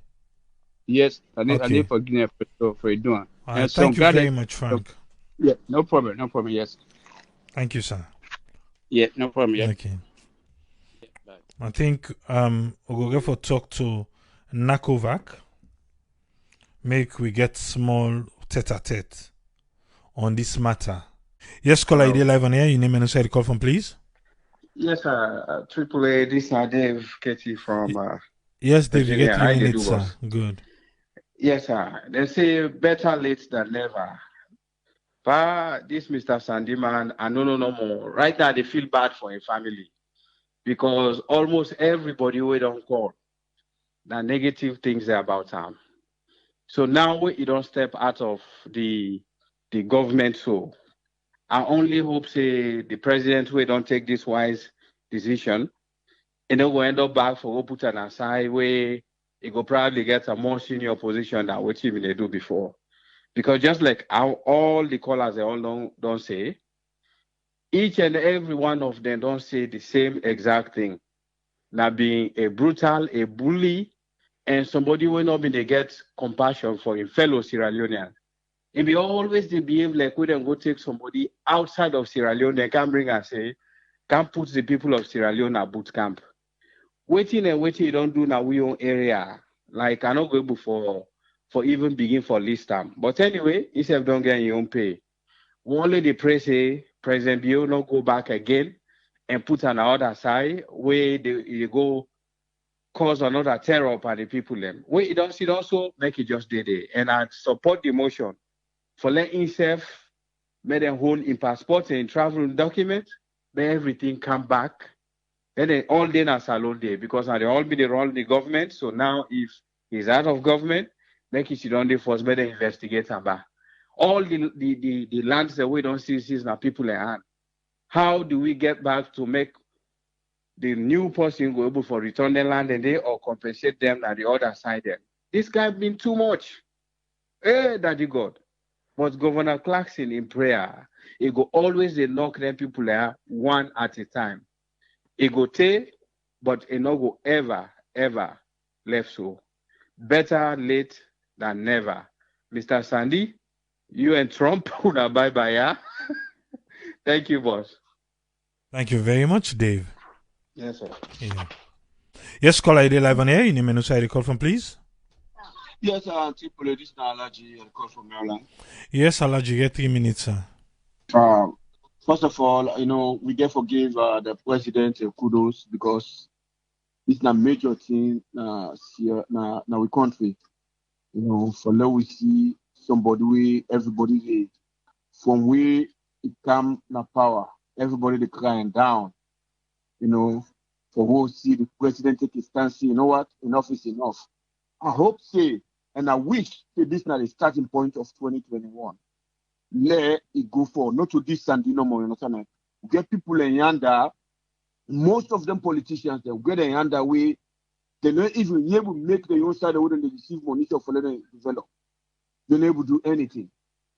Yes. I Okay. need forgiveness for it doing. Alright, thank you very much, Frank. Yeah, no problem. No problem. Yes. Thank you, sir. Yeah, no problem. Yeah. Okay. I think we'll go for talk to Nakovac. Make we get small tete-a-tete on this matter. Yes, caller, ID live on air. Your name and answer the call from, please. Yes, sir. Triple A. This is Dave Katie from. Yes, Dave. You get Virginia. 3 How minutes, do, sir. boss? Good. Yes, sir. They say better late than never. But this Mr. Sandi man, I no more. Right now, they feel bad for a family because almost everybody we don't call the negative things about him. So now you don't step out of the government. So I only hope say the president we don't take this wise decision, and then we end up back for put an aside where he go probably get a more senior position than what even they do before. Because just like how all the callers they all don't say, each and every one of them don't say the same exact thing. Now being a brutal, a bully, and somebody will not be they get compassion for a fellow Sierra Leonean. If you always they behave like we don't go take somebody outside of Sierra Leone, they can bring and say, can put the people of Sierra Leone at boot camp. Waiting you don't do now we own area. Like I not go able for even begin for list time. But anyway, if don't get your own pay. Only the pray say presidentbio not go back again and put on the other side where they go cause another terror upon the people them. Where it also make it just did it. And I support the motion for letting himself make them hold in passport and travel document, make everything come back. Then they all day na salon day because now they all be the role of the government. So now if he's out of government, make it on the first better investigate him back. All the lands that we don't see is now people in hand. How do we get back to make the new person go able for return the land and they or compensate them at the other side then? This guy been too much. Hey, Daddy God. But Governor Clarkson in prayer, he go always they knock them people there one at a time. He go take, but he no go ever left so. Better late than never. Mr. Sandi, you and Trump una bye-bye, yeah? Thank you, boss. Thank you very much, Dave. Yes, sir. Yeah. Yes, caller, ID live on air. Your name and answer the call from, please. Yes, Triple A. This is Alaji. I call from Maryland. Yes, Alaji, you get 3 minutes, sir. First of all, we get forgive the president kudos because it's a major thing here now we country. For now we see somebody everybody from where it come na power, everybody they crying down. For who see the president take his stance, you know what? Enough is enough. I hope and I wish this now the starting point of 2021. Let it go for not to this Sandi no more, get people in yonder, most of them politicians, they get in yonder way, they don't even able to make the own side when they receive money for them develop. They don't able to do anything.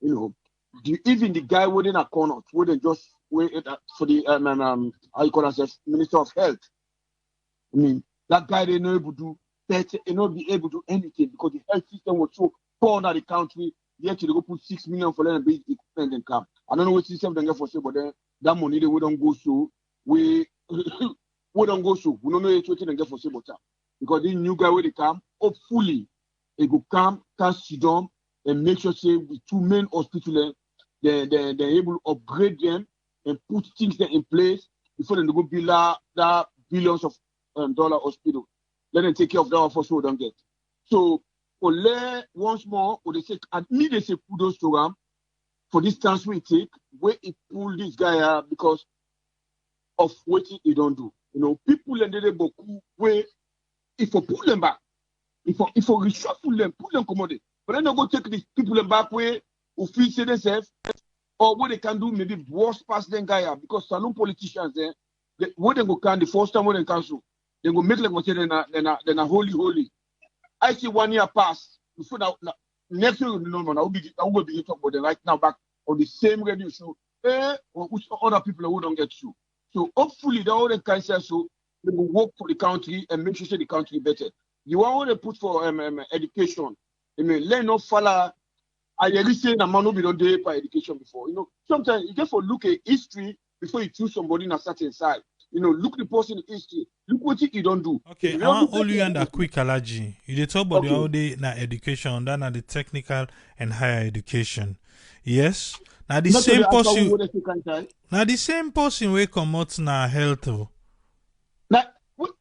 Even the guy within a corner, wouldn't just wait for the how you call ourselves, Minister of Health. I mean, that guy they not able to do but not be able to do anything because the health system was so poor in the country. Yet they go put 6 million for them basic equipment and come. I don't know what system they get for sure, but then that money they don't go so we we don't go so. We don't know what they get for sure, because this new guy where they come, hopefully, they go come, can sit down and make sure say with 2 main hospitals, they're able to upgrade them and put things there in place before they go build that billions of dollar hospital. Let them take care of that one for sure don't get. So for once more, or they say, and me they say kudos to them for this chance we take, where it pull this guy out because of what he don't do. You know, people and they beaucoup where if you pull them back, if you reshuffle them, pull them commodity. But then they go take these people back where who feel say themselves, or what they can do maybe worse past them guy because some politicians there, what they go can the first time when they cancel, they go make like what say then a holy. I see 1 year pass before now next year no man I will be talk about them right now back on the same radio show. Or which other people who don't get through. So hopefully the other cancer so they will work for the country and make sure the country better. You want to put for education. I mean, let no follow. I really say that man will be done there for education before. You know, sometimes you just for look at history before you choose somebody in a certain side. You know, look the person in history. Look what you don't do. Okay, I want all you and a quick allergy. You dey talk about the all day na education, then na the technical and higher education. Yes. Now the same person. Now the same person will come out na health. Now, look,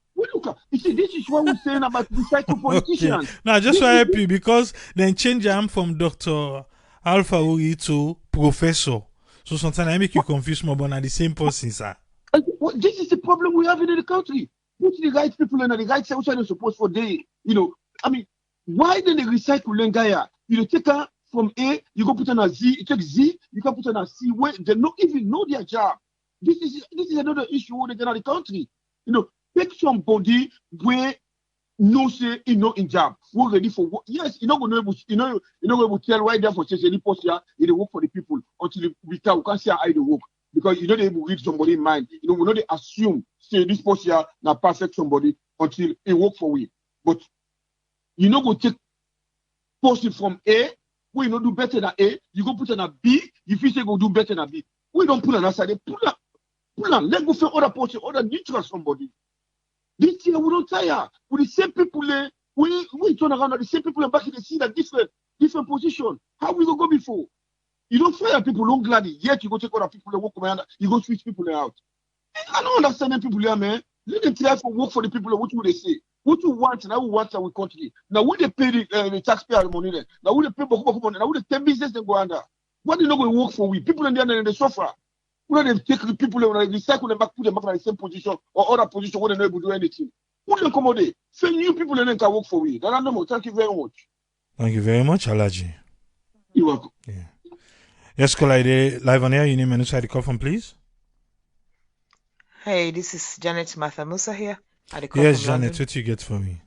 you see, this is what we're saying about the cycle politicians. Okay. Now, just to help you, because then change am from Dr. Alpha Uri to Professor. So sometimes I make you confuse more, but now the same person, sir. This is the problem we have in the country. Put the right people in the right section they're supposed for day. You know, I mean, why then they recycle Lengaya? You know, take her from A, you go put on a Z, you take Z, you can put on a C, where they don't even know their job. This is another issue with the country. You know, pick somebody where no say in job. We're ready for work. Yes, you're not going to tell right there for say any post here, you work for the people until we can't see how they work. Because you don't able to read somebody in mind. You know, we not assume say this post here now perfect somebody until it work for we. But you know go take post from A, we not do better than A, you go put on a B, you feel say go do better than B. We don't put on that side, pull on. Let's go for other posts, other neutral somebody. This year we don't tire. With the same people, we turn around at the same people and back in the see that different position. How we go before? You don't fire people, don't gladly. Yet you go take other people and work around, you go switch people out. I don't understand them people here, man. Let them try for work for the people, what would they say? What you want, now we want our country. Now we they pay the taxpayer money there. Now we they pay money. Now we they 10 business they go under. What do you not going to work for we? People in there and they suffer. We don't take the people and recycle them back, put them back in the same position or other position where they're not able to do anything. Put them accommodate. Send new people and then can work for we. That I know. Thank you very much. Thank you very much, Alaji. You're welcome. Yeah. Yes, Kolaide, live on air. You name and inside the call from, please. Hey, this is Janet Martha Musa here. Yes, Janet, what you get for me?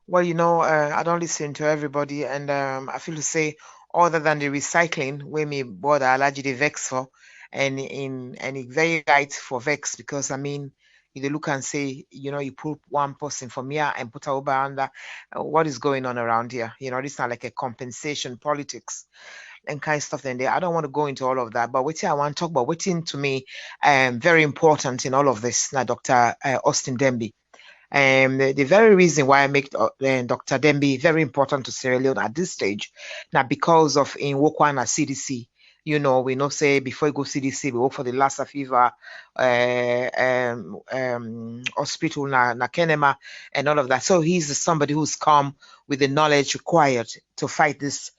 Well, you know, I don't listen to everybody, and I feel to say, other than the recycling, where me bother allergy the vex for, and it's very right for vex because I mean, you look and say, you know, you put one person from here and put over under, what is going on around here? You know, this is not like a compensation politics and kind of stuff. Then there, I don't want to go into all of that, but what I want to talk about, what's to me, very important in all of this, now, Dr. Austin Demby. The very reason why I make Dr. Demby very important to Sierra Leone at this stage, now because of in Wokwana CDC. You know, we know say before you go CDC, we work for the Lassa fever hospital na Kenema and all of that. So he's somebody who's come with the knowledge required to fight this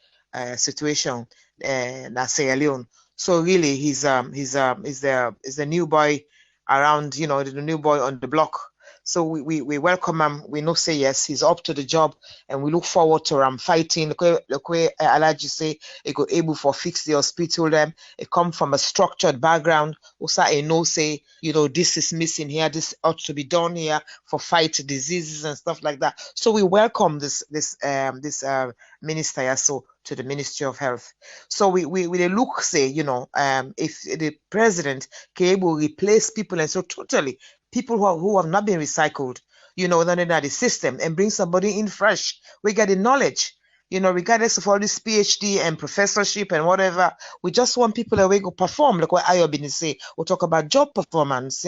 situation na Sierra Leone. So really, he's the new boy around, you know, the new boy on the block. So we welcome him. We know say yes, he's up to the job, and we look forward to fighting. Look where Alaji say he go able for fix the hospital them. It come from a structured background. Also, I know say, you know, this is missing here, this ought to be done here for fight diseases and stuff like that. So we welcome this minister here, so to the Ministry of Health. So we look say, you know, if the president can able replace people and so totally people who have not been recycled. than in the system, and bring somebody in fresh. We get the knowledge, regardless of all this PhD and professorship and whatever. We just want people that we go perform, like what Ayo been say. We'll talk about job performance,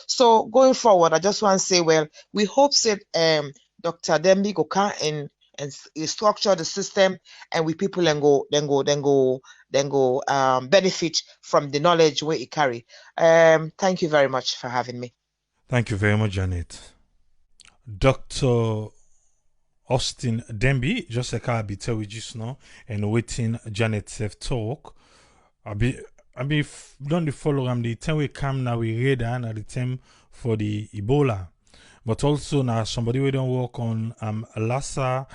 So going forward, I just want to say, well, we hope that Dr. Dembi go come and structure the system, and we people then go benefit from the knowledge we carry. Thank you very much for having me. Thank you very much, Janet. Dr. Austin Dembi, just like I be tell you just now, and waiting Janet self talk. I be done the follow the time we come now we read and at the time for the Ebola. But also now somebody we don't work on Lassa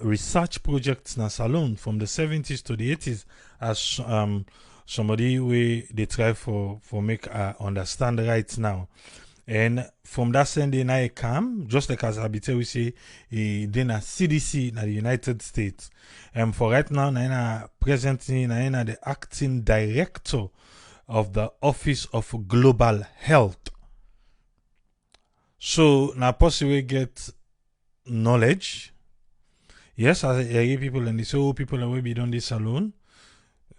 research projects na Salon from the 70s to the 80s as somebody we they try for make understand right now. And from that Sunday night come, just like as Abite we say, then a CDC in the United States. And for right now, Naina presently Naina the acting director of the Office of Global Health. So now possibly get knowledge. Yes, as I hear people and they say, oh, people will be done this alone.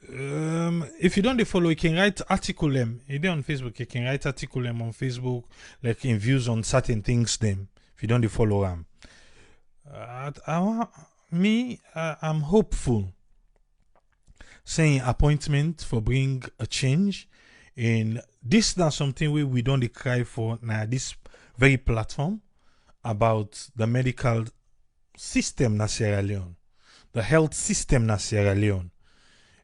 If you don't follow, you can write article them. If you're on Facebook, you can write article them on Facebook, like in views on certain things them. If you don't follow them, I'm hopeful. Saying appointment for bring a change in this. Not something we don't cry for now. This very platform about the medical system na Sierra Leone, the health system na Sierra Leone.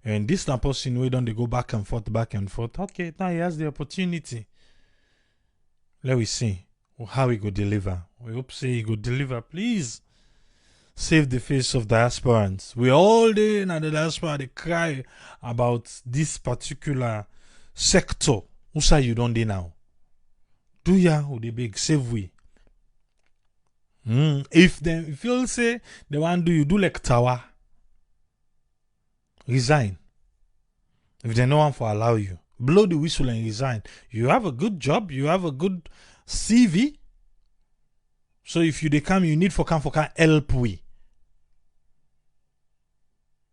And this na person we don't go back and forth. Okay, now he has the opportunity. Let we see how he go deliver. We hope say he go deliver. Please save the face of diasporans. We all day in the diaspora they cry about this particular sector. Who say you don't do now? Do ya who they big save we? If you say they want do you do like Tower. Resign. If they no one for allow you, blow the whistle and resign. You have a good job, you have a good CV. So if they come, you need for help we.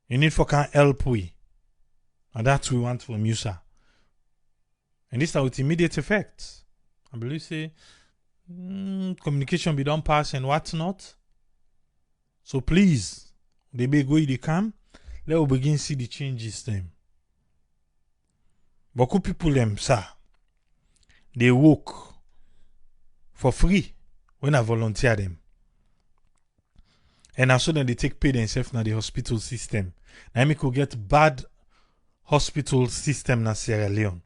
You need for help we. And that's what we want from you, sir. And this is with immediate effects. I believe say communication be done pass and what's not. So please, they be go they come. Let us begin see the changes them. Beaucoup people them, sir, they work for free when I volunteer them. And also then they take pay themselves na the hospital system. Now me could get bad hospital system na Sierra Leone.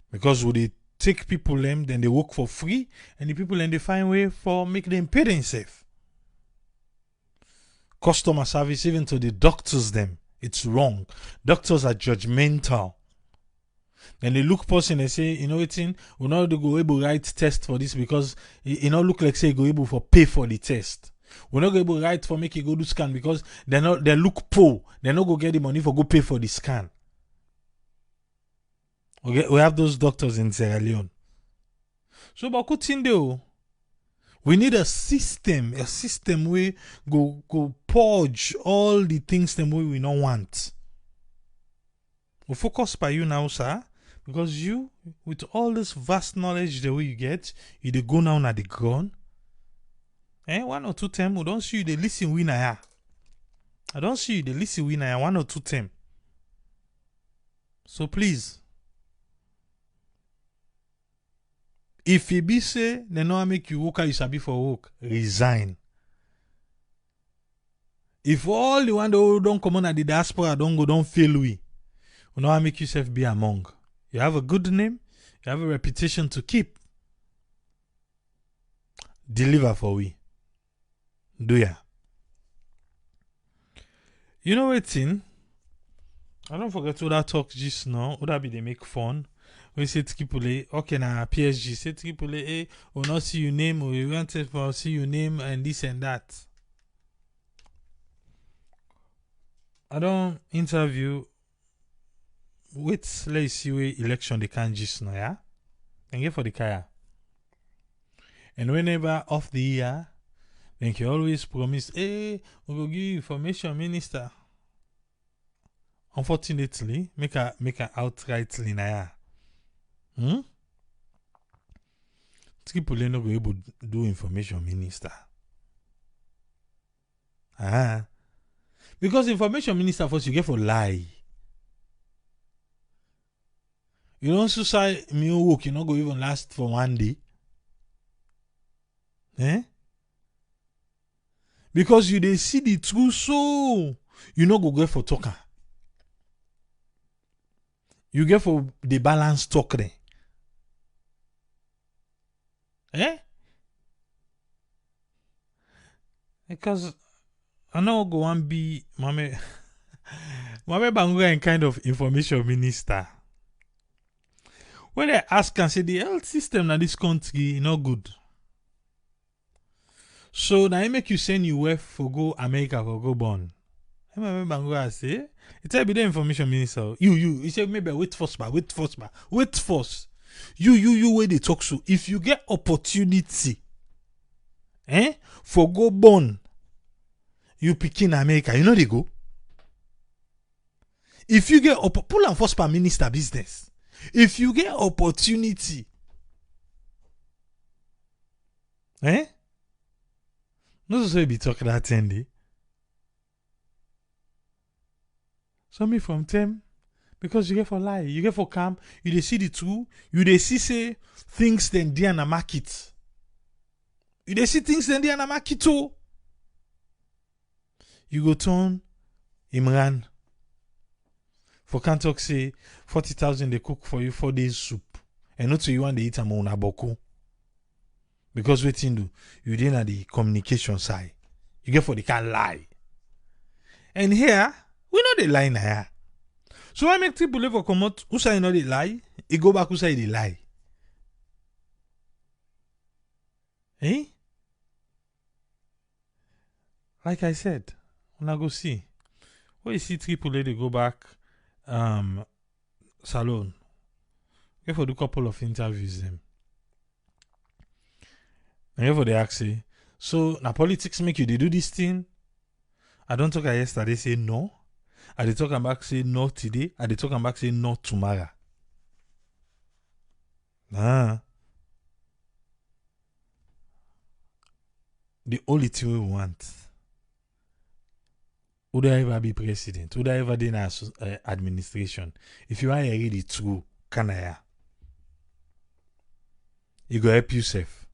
Because when they take people them, then they work for free, and the people then they find way for make them pay themselves. Customer service, even to the doctors them, it's wrong. Doctors are judgmental. Then they look person and say, you know what, we're not go able to write test for this because it not look like say go able for pay for the test. We're not able to write for make you go do scan because they look poor. They're not go get the money for go pay for the scan. Okay, we have those doctors in Sierra Leone. So but we need a system where go purge all the things them way we don't want. We focus by you now, sir, because you, with all this vast knowledge the way you get, you dey go now at the ground. 1 or 2 times, we don't see you the listen winner. I don't see you the listen winner 1 or 2 times. So please, if you be say they no make you work, you sabi for work, resign. If all the one that don't come on at the diaspora don't fail we know make yourself be among. You have a good name, you have a reputation to keep. Deliver for we. Do ya? You know what thing? I don't forget what that talk just now. Would that be they make fun? We say Tripoli, okay na PSG, say Tripoli, we'll not see your name, or we want to see your name and this and that. I don't interview let's see where election they can just now, yeah? And get for the kaya. And whenever off the year, then he always promise, hey, we will give you information minister. Unfortunately, make her outrightly na ya. People no go able to do information minister. Because information minister first you get for lie. You don't suicide me work, you not go even last for one day. Because you dey see the truth, so you not go get for talker. You get for the balance talk there. Because I know go and be Mame Bangura and kind of information minister. When they ask and say the health system in this country not good. So now it make you send you where for go America for go born. Mame Bangura say, it's a be the information minister. You say maybe wait first. You where they talk so. If you get opportunity, for go born, you pick in America, you know they go. If you get pull and first minister business, if you get opportunity, not so be talking that Andy. So me from them, because you get for lie, you get for camp, you dey see the truth, you dey see say things then there in the market. You dey see things then there in the market too. You go turn Imran. For can't talk say 40,000 they cook for you 4 days soup. And not so you want to eat among aboko. Because waiting do you didn't have the communication side. You get for the can lie. And here, we know they lie here. So I make people live come out who say you know they lie, it go back who say they lie. Like I said, when I go see. When you see people they go back salon. Get for do couple of interviews them. And get for the ask say, so na politics make you they do this thing? I don't talk yesterday say no. I dey talk back say no today. I dey talk back say no tomorrow. The only thing we want. Would I ever be president? Would I ever do in administration? If you want to read it through, can I? You go help yourself.